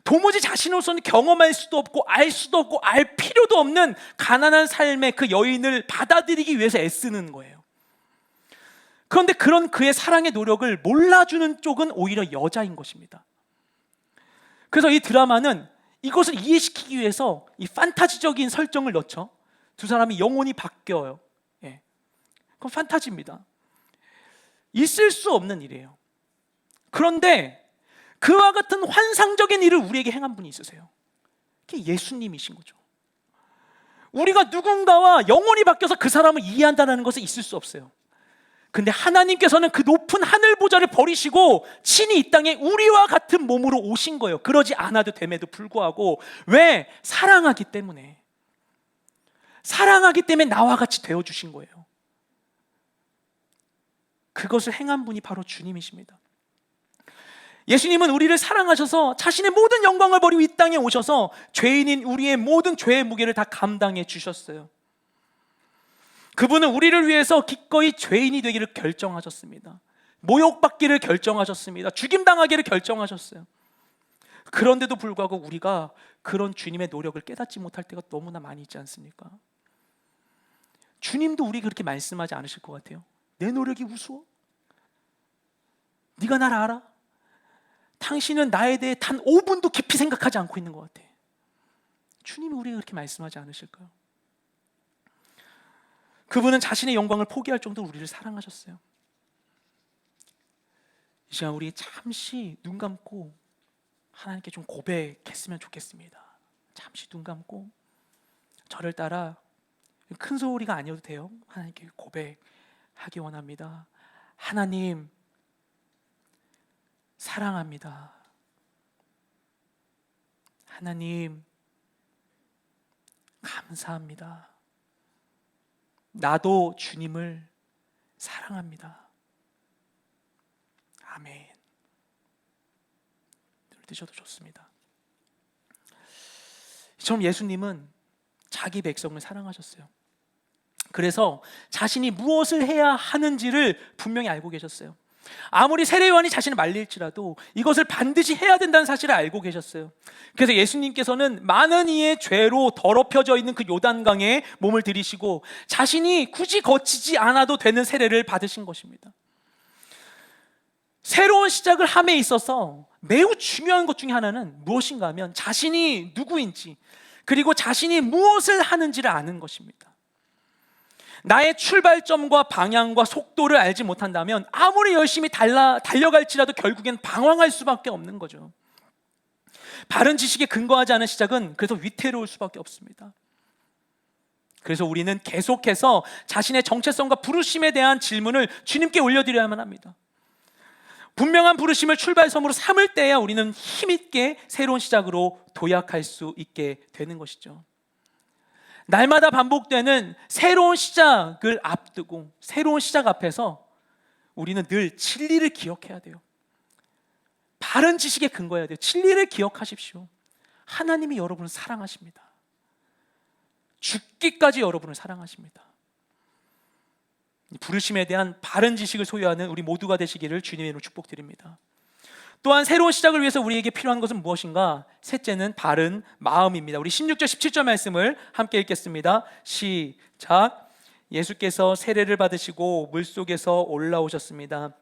Speaker 2: 도무지 자신으로서는 경험할 수도 없고 알 수도 없고 알 필요도 없는 가난한 삶의 그 여인을 받아들이기 위해서 애쓰는 거예요. 그런데 그런 그의 사랑의 노력을 몰라주는 쪽은 오히려 여자인 것입니다. 그래서 이 드라마는 이것을 이해시키기 위해서 이 판타지적인 설정을 넣죠. 두 사람이 영혼이 바뀌어요. 예. 그건 판타지입니다. 있을 수 없는 일이에요. 그런데 그와 같은 환상적인 일을 우리에게 행한 분이 있으세요. 그게 예수님이신 거죠. 우리가 누군가와 영혼이 바뀌어서 그 사람을 이해한다는 것은 있을 수 없어요. 근데 하나님께서는 그 높은 하늘 보좌를 버리시고 친히 이 땅에 우리와 같은 몸으로 오신 거예요. 그러지 않아도 됨에도 불구하고. 왜? 사랑하기 때문에. 사랑하기 때문에 나와 같이 되어주신 거예요. 그것을 행한 분이 바로 주님이십니다. 예수님은 우리를 사랑하셔서 자신의 모든 영광을 버리고 이 땅에 오셔서 죄인인 우리의 모든 죄의 무게를 다 감당해 주셨어요. 그분은 우리를 위해서 기꺼이 죄인이 되기를 결정하셨습니다. 모욕받기를 결정하셨습니다. 죽임당하기를 결정하셨어요. 그런데도 불구하고 우리가 그런 주님의 노력을 깨닫지 못할 때가 너무나 많이 있지 않습니까? 주님도 우리 그렇게 말씀하지 않으실 것 같아요. 내 노력이 우스워? 네가 나를 알아? 당신은 나에 대해 단 5분도 깊이 생각하지 않고 있는 것 같아. 주님이 우리에게 그렇게 말씀하지 않으실까요? 그분은 자신의 영광을 포기할 정도로 우리를 사랑하셨어요. 이 시간 우리 잠시 눈 감고 하나님께 좀 고백했으면 좋겠습니다. 잠시 눈 감고 저를 따라 큰 소리가 아니어도 돼요. 하나님께 고백하기 원합니다. 하나님, 사랑합니다. 하나님, 감사합니다. 나도 주님을 사랑합니다. 아멘. 눈을 뜨셔도 좋습니다. 처음 예수님은 자기 백성을 사랑하셨어요. 그래서 자신이 무엇을 해야 하는지를 분명히 알고 계셨어요. 아무리 세례요한이 자신을 말릴지라도 이것을 반드시 해야 된다는 사실을 알고 계셨어요. 그래서 예수님께서는 많은 이의 죄로 더럽혀져 있는 그 요단강에 몸을 들이시고 자신이 굳이 거치지 않아도 되는 세례를 받으신 것입니다. 새로운 시작을 함에 있어서 매우 중요한 것 중에 하나는 무엇인가 하면 자신이 누구인지, 그리고 자신이 무엇을 하는지를 아는 것입니다. 나의 출발점과 방향과 속도를 알지 못한다면 아무리 열심히 달려갈지라도 결국엔 방황할 수밖에 없는 거죠. 바른 지식에 근거하지 않은 시작은 그래서 위태로울 수밖에 없습니다. 그래서 우리는 계속해서 자신의 정체성과 부르심에 대한 질문을 주님께 올려드려야만 합니다. 분명한 부르심을 출발점으로 삼을 때야 우리는 힘있게 새로운 시작으로 도약할 수 있게 되는 것이죠. 날마다 반복되는 새로운 시작을 앞두고 새로운 시작 앞에서 우리는 늘 진리를 기억해야 돼요. 바른 지식에 근거해야 돼요. 진리를 기억하십시오. 하나님이 여러분을 사랑하십니다. 죽기까지 여러분을 사랑하십니다. 부르심에 대한 바른 지식을 소유하는 우리 모두가 되시기를 주님의 이름으로 축복드립니다. 또한 새로운 시작을 위해서 우리에게 필요한 것은 무엇인가? 셋째는 바른 마음입니다. 우리 16절 17절 말씀을 함께 읽겠습니다. 시작. 예수께서 세례를 받으시고 물속에서 올라오셨습니다.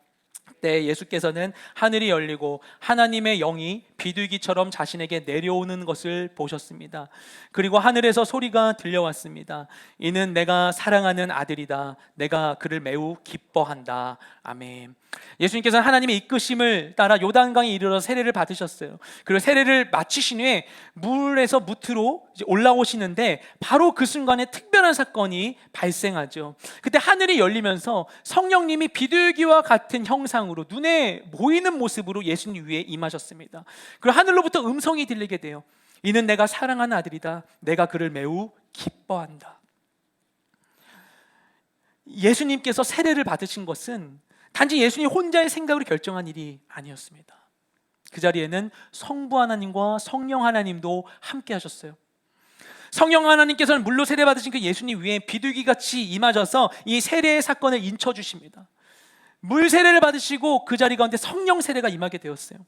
Speaker 2: 그때 예수께서는 하늘이 열리고 하나님의 영이 비둘기처럼 자신에게 내려오는 것을 보셨습니다. 그리고 하늘에서 소리가 들려왔습니다. 이는 내가 사랑하는 아들이다. 내가 그를 매우 기뻐한다. 아멘. 예수님께서는 하나님의 이끄심을 따라 요단강에 이르러 세례를 받으셨어요. 그리고 세례를 마치신 후에 물에서 무트로 이제 올라오시는데 바로 그 순간에 특별한 사건이 발생하죠. 그때 하늘이 열리면서 성령님이 비둘기와 같은 형상으로 눈에 보이는 모습으로 예수님 위에 임하셨습니다. 그리고 하늘로부터 음성이 들리게 돼요. 이는 내가 사랑하는 아들이다. 내가 그를 매우 기뻐한다. 예수님께서 세례를 받으신 것은 단지 예수님 혼자의 생각으로 결정한 일이 아니었습니다. 그 자리에는 성부 하나님과 성령 하나님도 함께 하셨어요. 성령 하나님께서는 물로 세례 받으신 그 예수님 위에 비둘기같이 임하셔서 이 세례의 사건을 인쳐주십니다. 물 세례를 받으시고 그 자리 가운데 성령 세례가 임하게 되었어요.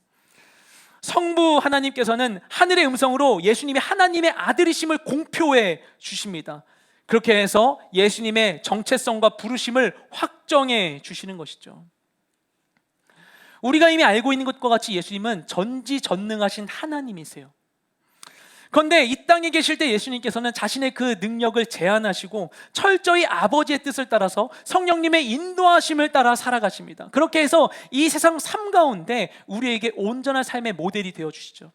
Speaker 2: 성부 하나님께서는 하늘의 음성으로 예수님이 하나님의 아들이심을 공표해 주십니다. 그렇게 해서 예수님의 정체성과 부르심을 확정해 주시는 것이죠. 우리가 이미 알고 있는 것과 같이 예수님은 전지전능하신 하나님이세요. 그런데 이 땅에 계실 때 예수님께서는 자신의 그 능력을 제한하시고 철저히 아버지의 뜻을 따라서 성령님의 인도하심을 따라 살아가십니다. 그렇게 해서 이 세상 삶 가운데 우리에게 온전한 삶의 모델이 되어주시죠.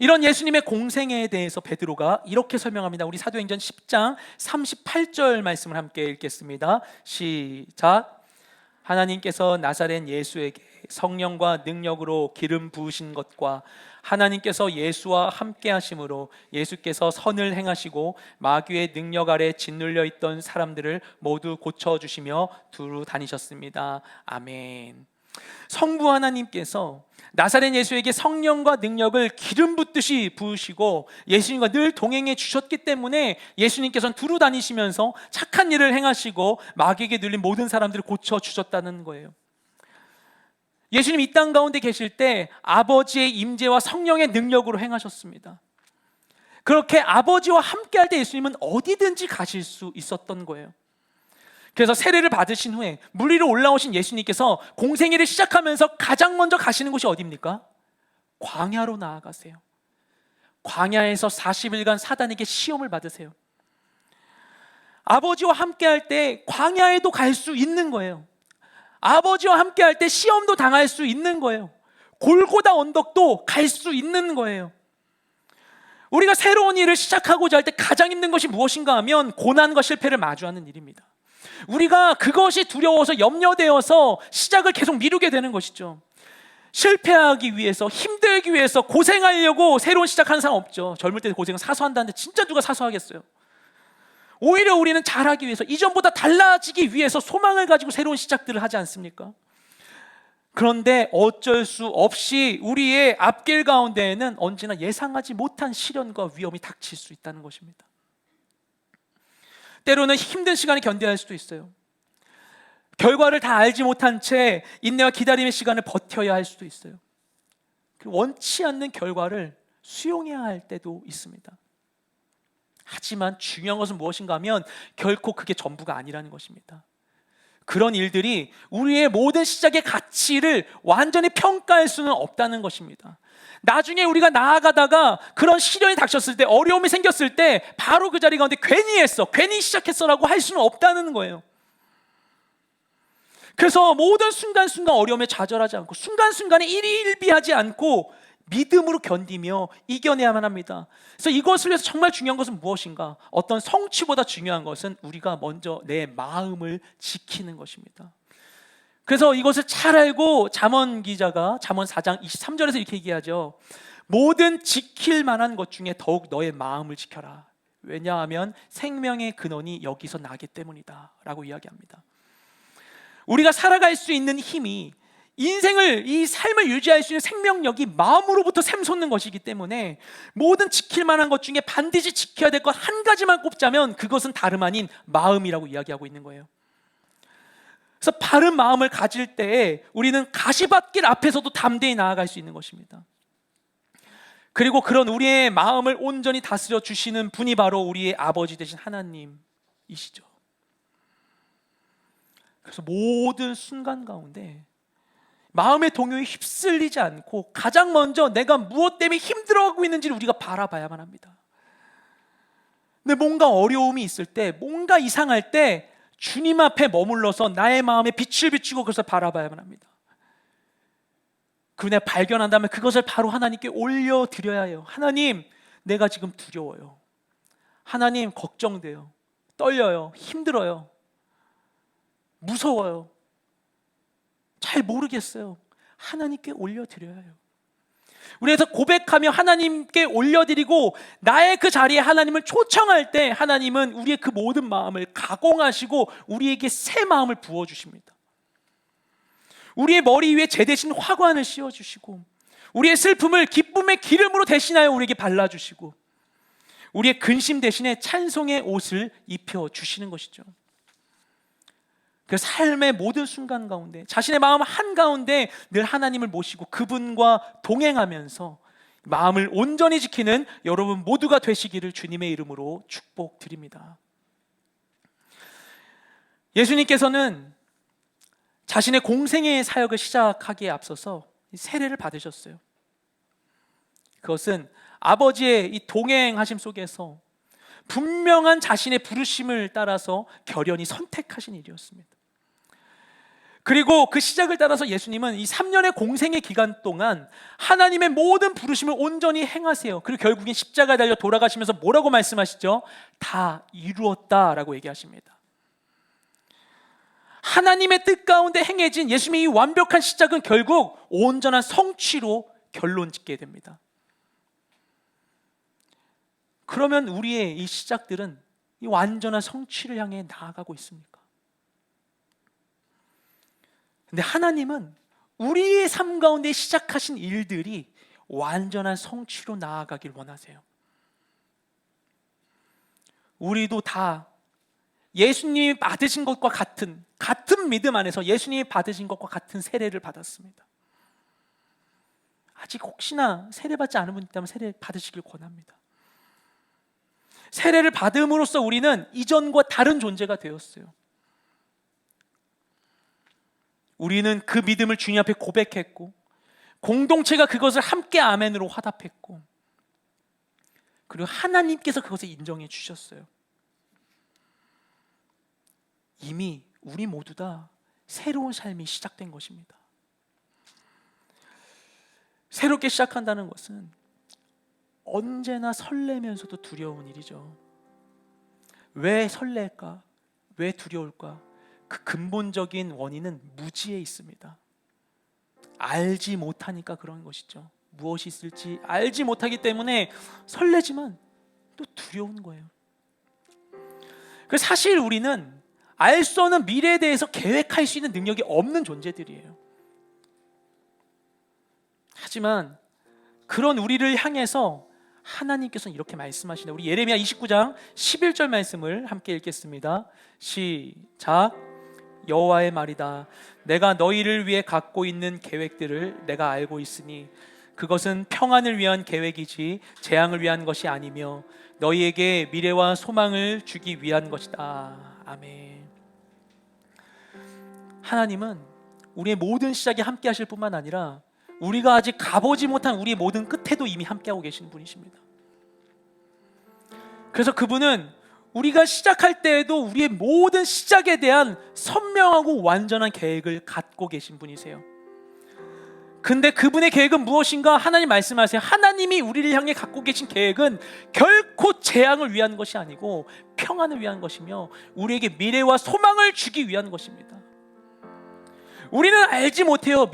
Speaker 2: 이런 예수님의 공생애에 대해서 베드로가 이렇게 설명합니다. 우리 사도행전 10장 38절 말씀을 함께 읽겠습니다. 시작. 하나님께서 나사렛 예수에게 성령과 능력으로 기름 부으신 것과 하나님께서 예수와 함께 하심으로 예수께서 선을 행하시고 마귀의 능력 아래 짓눌려 있던 사람들을 모두 고쳐주시며 두루 다니셨습니다. 아멘. 성부 하나님께서 나사렛 예수에게 성령과 능력을 기름 붓듯이 부으시고 예수님과 늘 동행해 주셨기 때문에 예수님께서는 두루 다니시면서 착한 일을 행하시고 마귀에게 눌린 모든 사람들을 고쳐주셨다는 거예요. 예수님 이 땅 가운데 계실 때 아버지의 임재와 성령의 능력으로 행하셨습니다. 그렇게 아버지와 함께 할 때 예수님은 어디든지 가실 수 있었던 거예요. 그래서 세례를 받으신 후에 물 위로 올라오신 예수님께서 공생애를 시작하면서 가장 먼저 가시는 곳이 어디입니까? 광야로 나아가세요. 광야에서 40일간 사단에게 시험을 받으세요. 아버지와 함께 할 때 광야에도 갈 수 있는 거예요. 아버지와 함께 할 때 시험도 당할 수 있는 거예요. 골고다 언덕도 갈 수 있는 거예요. 우리가 새로운 일을 시작하고자 할 때 가장 힘든 것이 무엇인가 하면 고난과 실패를 마주하는 일입니다. 우리가 그것이 두려워서 염려되어서 시작을 계속 미루게 되는 것이죠. 실패하기 위해서, 힘들기 위해서 고생하려고 새로운 시작하는 사람 없죠. 젊을 때 고생은 사서 한다는데 진짜 누가 사서 하겠어요? 오히려 우리는 잘하기 위해서, 이전보다 달라지기 위해서 소망을 가지고 새로운 시작들을 하지 않습니까? 그런데 어쩔 수 없이 우리의 앞길 가운데에는 언제나 예상하지 못한 시련과 위험이 닥칠 수 있다는 것입니다. 때로는 힘든 시간을 견뎌야 할 수도 있어요. 결과를 다 알지 못한 채 인내와 기다림의 시간을 버텨야 할 수도 있어요. 원치 않는 결과를 수용해야 할 때도 있습니다. 하지만 중요한 것은 무엇인가 하면 결코 그게 전부가 아니라는 것입니다. 그런 일들이 우리의 모든 시작의 가치를 완전히 평가할 수는 없다는 것입니다. 나중에 우리가 나아가다가 그런 시련이 닥쳤을 때, 어려움이 생겼을 때 바로 그 자리 가운데 괜히 했어, 괜히 시작했어라고 할 수는 없다는 거예요. 그래서 모든 순간순간 어려움에 좌절하지 않고 순간순간에 일희일비하지 않고 믿음으로 견디며 이겨내야만 합니다. 그래서 이것을 위해서 정말 중요한 것은 무엇인가? 어떤 성취보다 중요한 것은 우리가 먼저 내 마음을 지키는 것입니다. 그래서 이것을 잘 알고 잠언 기자가 잠언 4장 23절에서 이렇게 얘기하죠. 모든 지킬 만한 것 중에 더욱 너의 마음을 지켜라. 왜냐하면 생명의 근원이 여기서 나기 때문이다 라고 이야기합니다. 우리가 살아갈 수 있는 힘이, 인생을, 이 삶을 유지할 수 있는 생명력이 마음으로부터 샘솟는 것이기 때문에 모든 지킬 만한 것 중에 반드시 지켜야 될 것 한 가지만 꼽자면 그것은 다름 아닌 마음이라고 이야기하고 있는 거예요. 그래서 바른 마음을 가질 때 우리는 가시밭길 앞에서도 담대히 나아갈 수 있는 것입니다. 그리고 그런 우리의 마음을 온전히 다스려 주시는 분이 바로 우리의 아버지 되신 하나님이시죠. 그래서 모든 순간 가운데 마음의 동요에 휩쓸리지 않고 가장 먼저 내가 무엇 때문에 힘들어하고 있는지를 우리가 바라봐야만 합니다. 근데 뭔가 어려움이 있을 때, 뭔가 이상할 때 주님 앞에 머물러서 나의 마음에 빛을 비추고 그것을 바라봐야만 합니다. 그리고 내가 발견한다면 그것을 바로 하나님께 올려드려야 해요. 하나님, 내가 지금 두려워요. 하나님, 걱정돼요. 떨려요. 힘들어요. 무서워요. 잘 모르겠어요. 하나님께 올려드려야 해요. 우리에서 고백하며 하나님께 올려드리고 나의 그 자리에 하나님을 초청할 때 하나님은 우리의 그 모든 마음을 가공하시고 우리에게 새 마음을 부어주십니다. 우리의 머리 위에 제 대신 화관을 씌워주시고 우리의 슬픔을 기쁨의 기름으로 대신하여 우리에게 발라주시고 우리의 근심 대신에 찬송의 옷을 입혀주시는 것이죠. 그 삶의 모든 순간 가운데 자신의 마음 한가운데 늘 하나님을 모시고 그분과 동행하면서 마음을 온전히 지키는 여러분 모두가 되시기를 주님의 이름으로 축복드립니다. 예수님께서는 자신의 공생애의 사역을 시작하기에 앞서서 세례를 받으셨어요. 그것은 아버지의 이 동행하심 속에서 분명한 자신의 부르심을 따라서 결연히 선택하신 일이었습니다. 그리고 그 시작을 따라서 예수님은 이 3년의 공생의 기간 동안 하나님의 모든 부르심을 온전히 행하세요. 그리고 결국엔 십자가에 달려 돌아가시면서 뭐라고 말씀하시죠? 다 이루었다라고 얘기하십니다. 하나님의 뜻 가운데 행해진 예수님의 이 완벽한 시작은 결국 온전한 성취로 결론 짓게 됩니다. 그러면 우리의 이 시작들은 이 완전한 성취를 향해 나아가고 있습니까? 근데 하나님은 우리의 삶 가운데 시작하신 일들이 완전한 성취로 나아가길 원하세요. 우리도 다 예수님이 받으신 것과 같은 믿음 안에서 예수님이 받으신 것과 같은 세례를 받았습니다. 아직 혹시나 세례받지 않은 분 있다면 세례 받으시길 권합니다. 세례를 받음으로써 우리는 이전과 다른 존재가 되었어요. 우리는 그 믿음을 주님 앞에 고백했고, 공동체가 그것을 함께 아멘으로 화답했고, 그리고 하나님께서 그것을 인정해 주셨어요. 이미 우리 모두 다 새로운 삶이 시작된 것입니다. 새롭게 시작한다는 것은 언제나 설레면서도 두려운 일이죠. 왜 설렐까? 왜 두려울까? 그 근본적인 원인은 무지에 있습니다. 알지 못하니까 그런 것이죠. 무엇이 있을지 알지 못하기 때문에 설레지만 또 두려운 거예요. 그래서 사실 우리는 알 수 없는 미래에 대해서 계획할 수 있는 능력이 없는 존재들이에요. 하지만 그런 우리를 향해서 하나님께서는 이렇게 말씀하시네요. 우리 예레미야 29장 11절 말씀을 함께 읽겠습니다. 시작. 여호와의 말이다. 내가 너희를 위해 갖고 있는 계획들을 내가 알고 있으니 그것은 평안을 위한 계획이지 재앙을 위한 것이 아니며 너희에게 미래와 소망을 주기 위한 것이다. 아멘. 하나님은 우리의 모든 시작에 함께 하실 뿐만 아니라 우리가 아직 가보지 못한 우리의 모든 끝에도 이미 함께하고 계신 분이십니다. 그래서 그분은 우리가 시작할 때에도 우리의 모든 시작에 대한 선명하고 완전한 계획을 갖고 계신 분이세요. 근데 그분의 계획은 무엇인가? 하나님 말씀하세요. 하나님이 우리를 향해 갖고 계신 계획은 결코 재앙을 위한 것이 아니고 평안을 위한 것이며 우리에게 미래와 소망을 주기 위한 것입니다. 우리는 알지 못해요.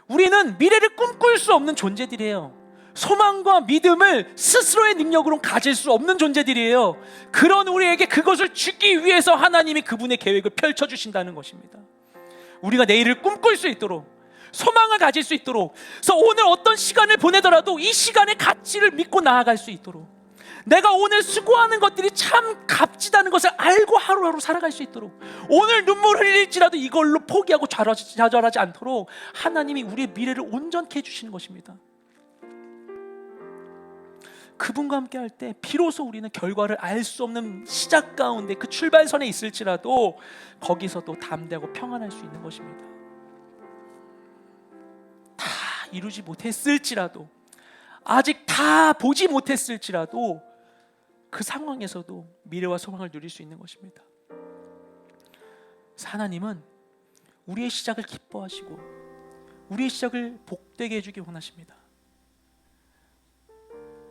Speaker 2: 우리는 미래를 꿈꿀 수 없는 존재들이에요. 소망과 믿음을 스스로의 능력으로 가질 수 없는 존재들이에요. 그런 우리에게 그것을 주기 위해서 하나님이 그분의 계획을 펼쳐주신다는 것입니다. 우리가 내일을 꿈꿀 수 있도록, 소망을 가질 수 있도록, 그래서 오늘 어떤 시간을 보내더라도 이 시간의 가치를 믿고 나아갈 수 있도록, 내가 오늘 수고하는 것들이 참 값지다는 것을 알고 하루하루 살아갈 수 있도록, 오늘 눈물 흘릴지라도 이걸로 포기하고 좌절하지 않도록 하나님이 우리의 미래를 온전케 해주시는 것입니다. 그분과 함께 할 때 비로소 우리는 결과를 알 수 없는 시작 가운데 그 출발선에 있을지라도 거기서도 담대하고 평안할 수 있는 것입니다. 다 이루지 못했을지라도, 아직 다 보지 못했을지라도 그 상황에서도 미래와 소망을 누릴 수 있는 것입니다. 하나님은 우리의 시작을 기뻐하시고 우리의 시작을 복되게 해주기 원하십니다.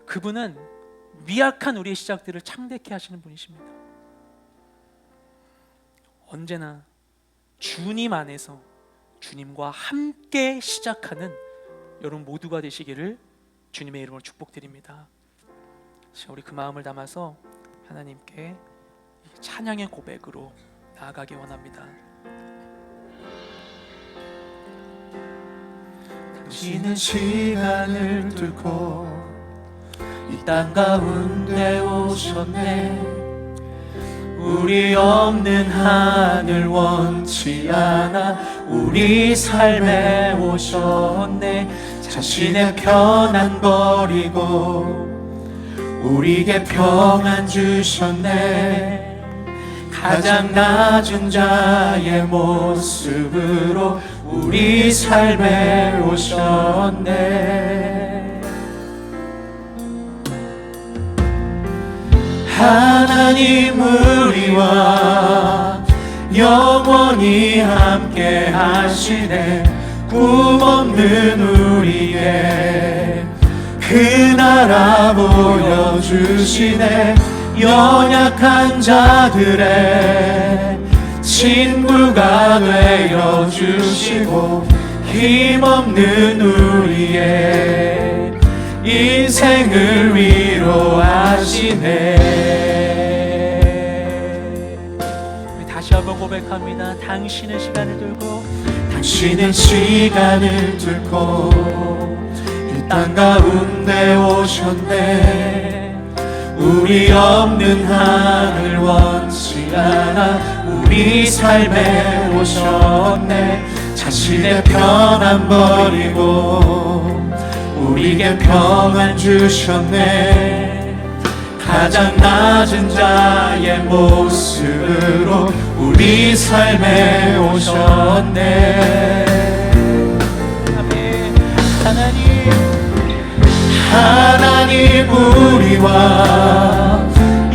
Speaker 2: 그분은 미약한 우리의 시작들을 창대케 하시는 분이십니다. 언제나 주님 안에서 주님과 함께 시작하는 여러분 모두가 되시기를 주님의 이름으로 축복드립니다. 우리 그 마음을 담아서 하나님께 찬양의 고백으로 나아가기 원합니다.
Speaker 3: 당신은 시간을 뚫고 이 땅 가운데 오셨네. 우리 없는 하늘 원치 않아 우리 삶에 오셨네. 자신의 편안 버리고 우리에게 평안 주셨네. 가장 낮은 자의 모습으로 우리 삶에 오셨네. 하나님 우리와 영원히 함께 하시네. 꿈 없는 우리에게 그 나라 보여주시네. 연약한 자들의 친구가 되어 주시고 힘없는 우리의 인생을 위로하시네.
Speaker 2: 다시 한번 고백합니다. 당신은 시간을 두고
Speaker 3: 당신은 시간을 뚫고 이 땅 가운데 오셨네. 우리 없는 하늘 원치 않아 우리 삶에 오셨네. 자신의 편안 버리고 우리에게 평안 주셨네. 가장 낮은 자의 모습으로 우리 삶에 오셨네.
Speaker 2: 아멘.
Speaker 3: 하나님 우리와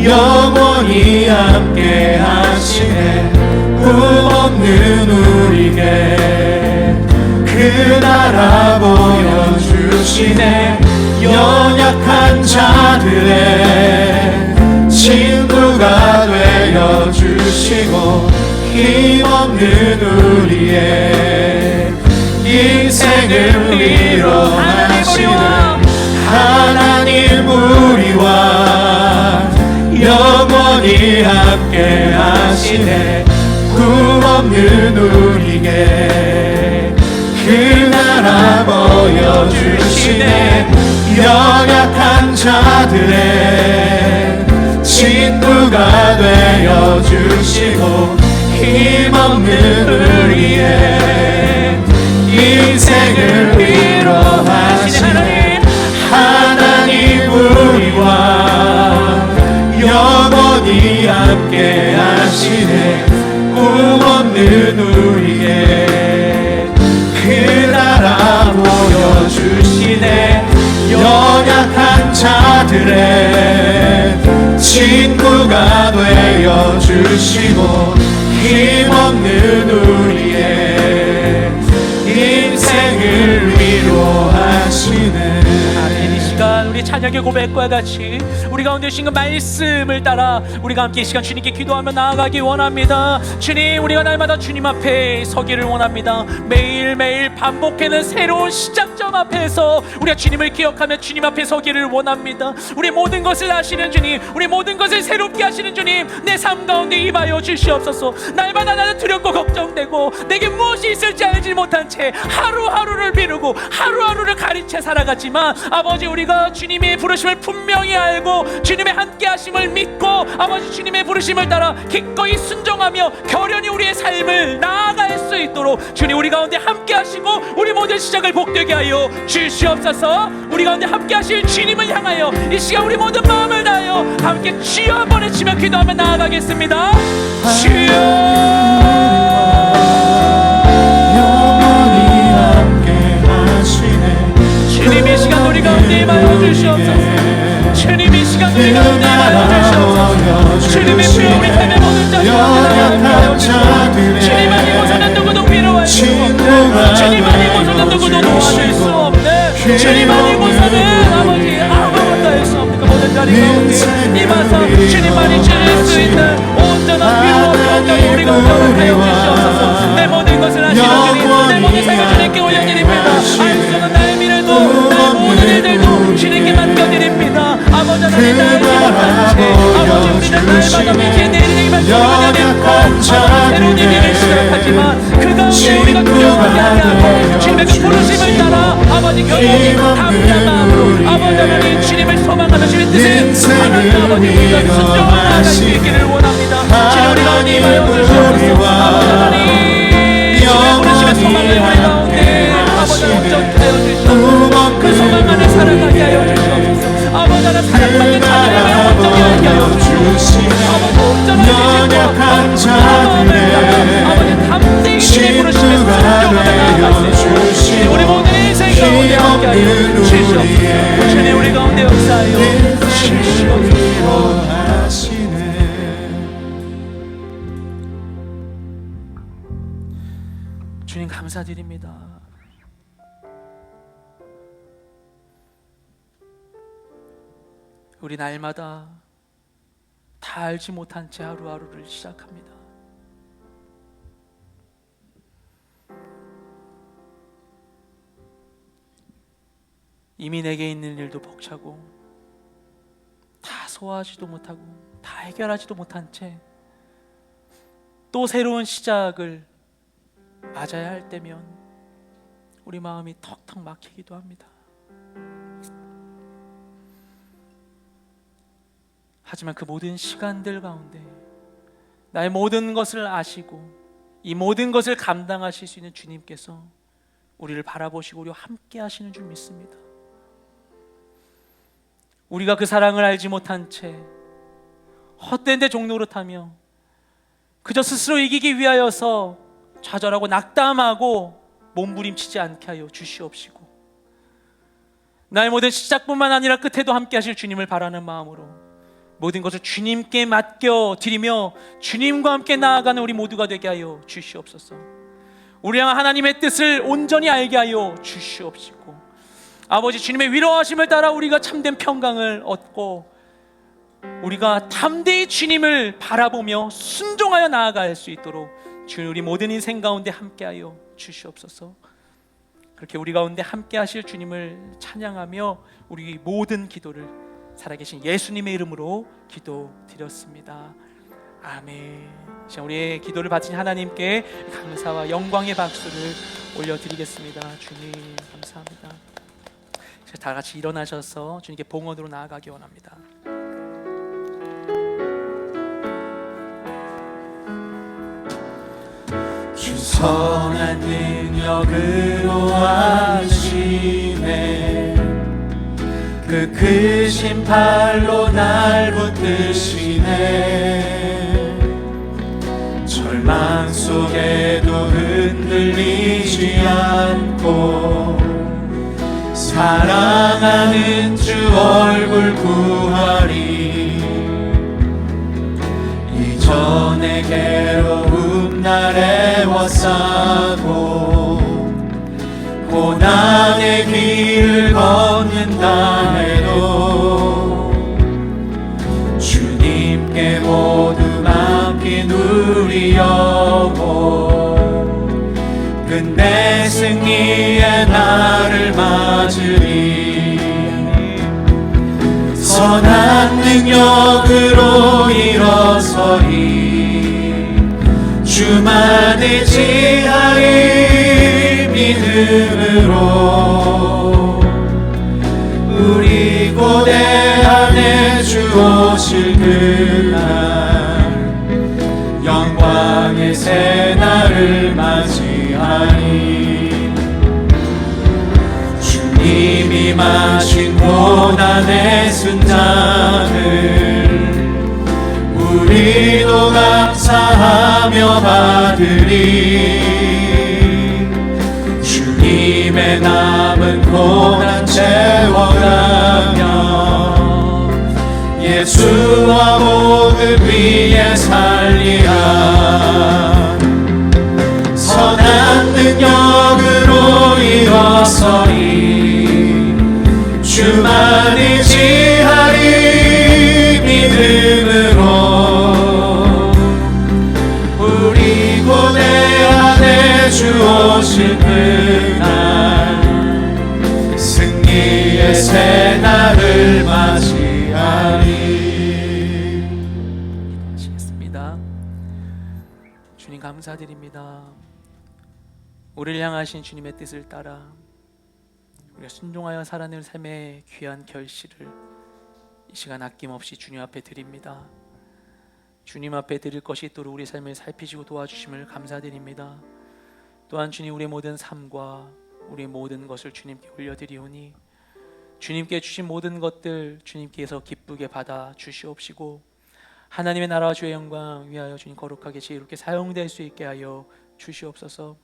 Speaker 3: 영원히 함께 하시네. 꿈없는 우리에게 그 나라 보여주시네. 연약한 자들의 친구가 되어주시고 힘없는 우리의 인생을 위로하시는 하나님 우리와 영원히 함께 하시네. 꿈없는 우리에게 그 나라 보여주시네. 연약한 자들의 친구가 되어주시고 힘없는 우리의 인생을 위로하시네. 하나님 우리와 영원히 함께 하시네. 꿈없는 우리의 그 나라 보여주시네. 연약한 자들의 친구가 되어주시고 힘없는 우리의 인생을 위로하시네.
Speaker 2: 이 시간 우리 찬양의 고백과 같이 우리 가운데 오신 그 말씀을 따라 우리가 함께 이 시간 주님께 기도하며 나아가기 원합니다. 주님, 우리가 날마다 주님 앞에 서기를 원합니다. 매일매일 반복해는 새로운 시작점 앞에서 우리가 주님을 기억하며 주님 앞에 서기를 원합니다. 우리 모든 것을 아시는 주님, 우리 모든 것을 새롭게 하시는 주님, 내 삶 가운데 임하여 주시옵소서. 날마다 나는 두렵고 걱정되고 내게 무엇이 있을지 알지 못한 채 하루하루를 미루고 하루하루를 가린 채 살아갔지만 아버지, 우리가 주님의 부르심을 분명히 알고 주님의 함께 하심을 믿고 아버지 주님의 부르심을 따라 기꺼이 순종하며 결연히 우리의 삶을 나아갈 수 있도록 주님 우리 가운데 함께 하시고 우리 모든 시작을 복되게 하여 주시옵소서. 우리 가운데 함께 하실 주님을 향하여 이 시간 우리 모든 마음을 다하여 함께 주여 한번 외치며 기도하며 나아가겠습니다. 주여 주님의 시간 우리 가운데 임하여 주시옵소서. 주님의 시간 우리 가운데 임하여 주시옵소서. 주님의 부여 우리 삶의 모든 자녀 주님 아니고서는 누구도 위로할 수 없네. 주님 아니고서는 누구도 도와줄 수 없네. 주님 아니고서는 아버지 아무것도 할 수 없는 그 모든 자리 가운데 임하사 주님만이 주실 수 있는 온전한 위로와 평강이 우리 가운데 허락하여 주시옵소서. 내 모든 것을 아시는 주님, 내 모든 삶을 주님께 올려드립니다. 알수는 나의 미래도 나의 모든 일들도 주님께 맡겨드립니다. 아버지 하나님, 나의 못한 채 아버지 우리는 날마다 믿기에 내리기만 하나님 새로운 일을 시작하지만 그 가운데 우리가 두려워하지 아니하고 주님의 그 부르심을 따라 아버지 결국 감사한 마음으로 아버지 하나님 주님을 소망하며 주님의 뜻을 하나님 아버지 우리가 순종하며 나아갈 수 있기를 원합니다. 주님 우리 가운데 임하여 주시옵소서. 아버지 하나님 주님의 부르심의 소망을 우리 가운데 아버지 온전히 하여 주시옵소서. 그 소망 안에 살아가게 하여 주시옵소서. 아버지 하나님 사랑받는 자녀를 온전히 하여 주시옵소서. 아버지 온전한 자들의 아버지 담대히 주님의 부르심에 순종하며 나아갈 수 있도록 우리 모든 인생 가운데 함께하여 주시옵소서. 주님 우리 가운데 역사하여 주시옵소서. 주님 감사드립니다. 우리 날마다 다 알지 못한 채 하루하루를 시작합니다. 이미 내게 있는 일도 벅차고 다 소화하지도 못하고 다 해결하지도 못한 채 또 새로운 시작을 맞아야 할 때면 우리 마음이 턱턱 막히기도 합니다. 하지만 그 모든 시간들 가운데 나의 모든 것을 아시고 이 모든 것을 감당하실 수 있는 주님께서 우리를 바라보시고 우리와 함께 하시는 줄 믿습니다. 우리가 그 사랑을 알지 못한 채 헛된 데 종노릇하며 그저 스스로 이기기 위하여서 좌절하고 낙담하고 몸부림치지 않게 하여 주시옵시고, 나의 모든 시작뿐만 아니라 끝에도 함께 하실 주님을 바라는 마음으로 모든 것을 주님께 맡겨 드리며 주님과 함께 나아가는 우리 모두가 되게 하여 주시옵소서. 우리 향한 하나님의 뜻을 온전히 알게 하여 주시옵시고, 아버지 주님의 위로하심을 따라 우리가 참된 평강을 얻고 우리가 담대히 주님을 바라보며 순종하여 나아갈 수 있도록 주님 우리 모든 인생 가운데 함께하여 주시옵소서. 그렇게 우리 가운데 함께 하실 주님을 찬양하며 우리 모든 기도를 살아계신 예수님의 이름으로 기도드렸습니다. 아멘. 우리의 기도를 받으신 하나님께 감사와 영광의 박수를 올려드리겠습니다. 주님 감사합니다. 다 같이 일어나셔서 주님께 봉헌으로 나아가기 원합니다.
Speaker 3: 주 선한 능력으로 하시네, 그 크신 팔로 날 붙드시네. 절망 속에도 흔들리지 않고 사랑하는 주 얼굴 구하리. 이전의 괴로움 날 애워싸고 고난의 길을 걷는다 해도 주님께 모두 맡긴 우리 영혼, 끝내 승리의 날을 맞으리. 선한 능력으로 일어서리. 주만 의지하리. 믿음으로 우리 고대 안에 주 오실 그날 영광의 새 날을 맞이하니. 주님이 마신 고난의 순잔을 우리도 감사하며 받으리. 주님의 남은 고난 채워가며 예수와 복음 위에 살리라. 선한 능력으로 일어서리. 주만 의지하리. 믿음으로 우리 고대 안에 주 오실 그날 승리의 새 날을 맞이하리.
Speaker 2: 하시겠습니다. 주님 감사드립니다. 우리를 향하신 주님의 뜻을 따라 우리가 순종하여 살아낼 삶의 귀한 결실을 이 시간 아낌없이 주님 앞에 드립니다. 주님 앞에 드릴 것이 있도록 우리 삶을 살피시고 도와주심을 감사드립니다. 또한 주님 우리의 모든 삶과 우리의 모든 것을 주님께 올려드리오니 주님께 주신 모든 것들 주님께서 기쁘게 받아 주시옵시고 하나님의 나라와 주의 영광 위하여 주님 거룩하게 지혜롭게 사용될 수 있게 하여 주시옵소서.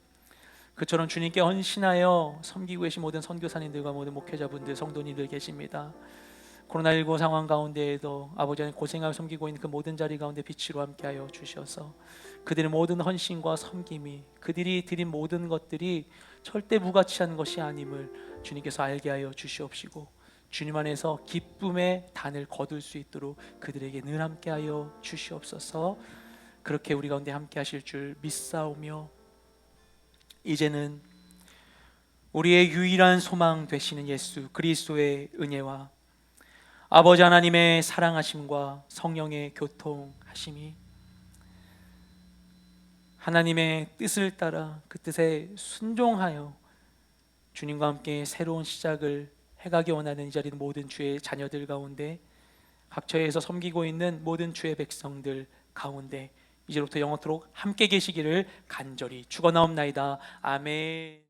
Speaker 2: 그처럼 주님께 헌신하여 섬기고 계신 모든 선교사님들과 모든 목회자분들, 성도님들 계십니다. 코로나19 상황 가운데에도 아버지 하나님 고생하며 섬기고 있는 그 모든 자리 가운데 빛으로 함께하여 주셔서 그들의 모든 헌신과 섬김이, 그들이 드린 모든 것들이 절대 무가치한 것이 아님을 주님께서 알게 하여 주시옵시고 주님 안에서 기쁨의 단을 거둘 수 있도록 그들에게 늘 함께하여 주시옵소서. 그렇게 우리 가운데 함께하실 줄 믿사오며 이제는 우리의 유일한 소망 되시는 예수 그리스도의 은혜와 아버지 하나님의 사랑하심과 성령의 교통하심이 하나님의 뜻을 따라 그 뜻에 순종하여 주님과 함께 새로운 시작을 해가기 원하는 이 자리는 모든 주의 자녀들 가운데 각처에서 섬기고 있는 모든 주의 백성들 가운데 이제부터 영원토록 함께 계시기를 간절히 축원하옵나이다. 아멘.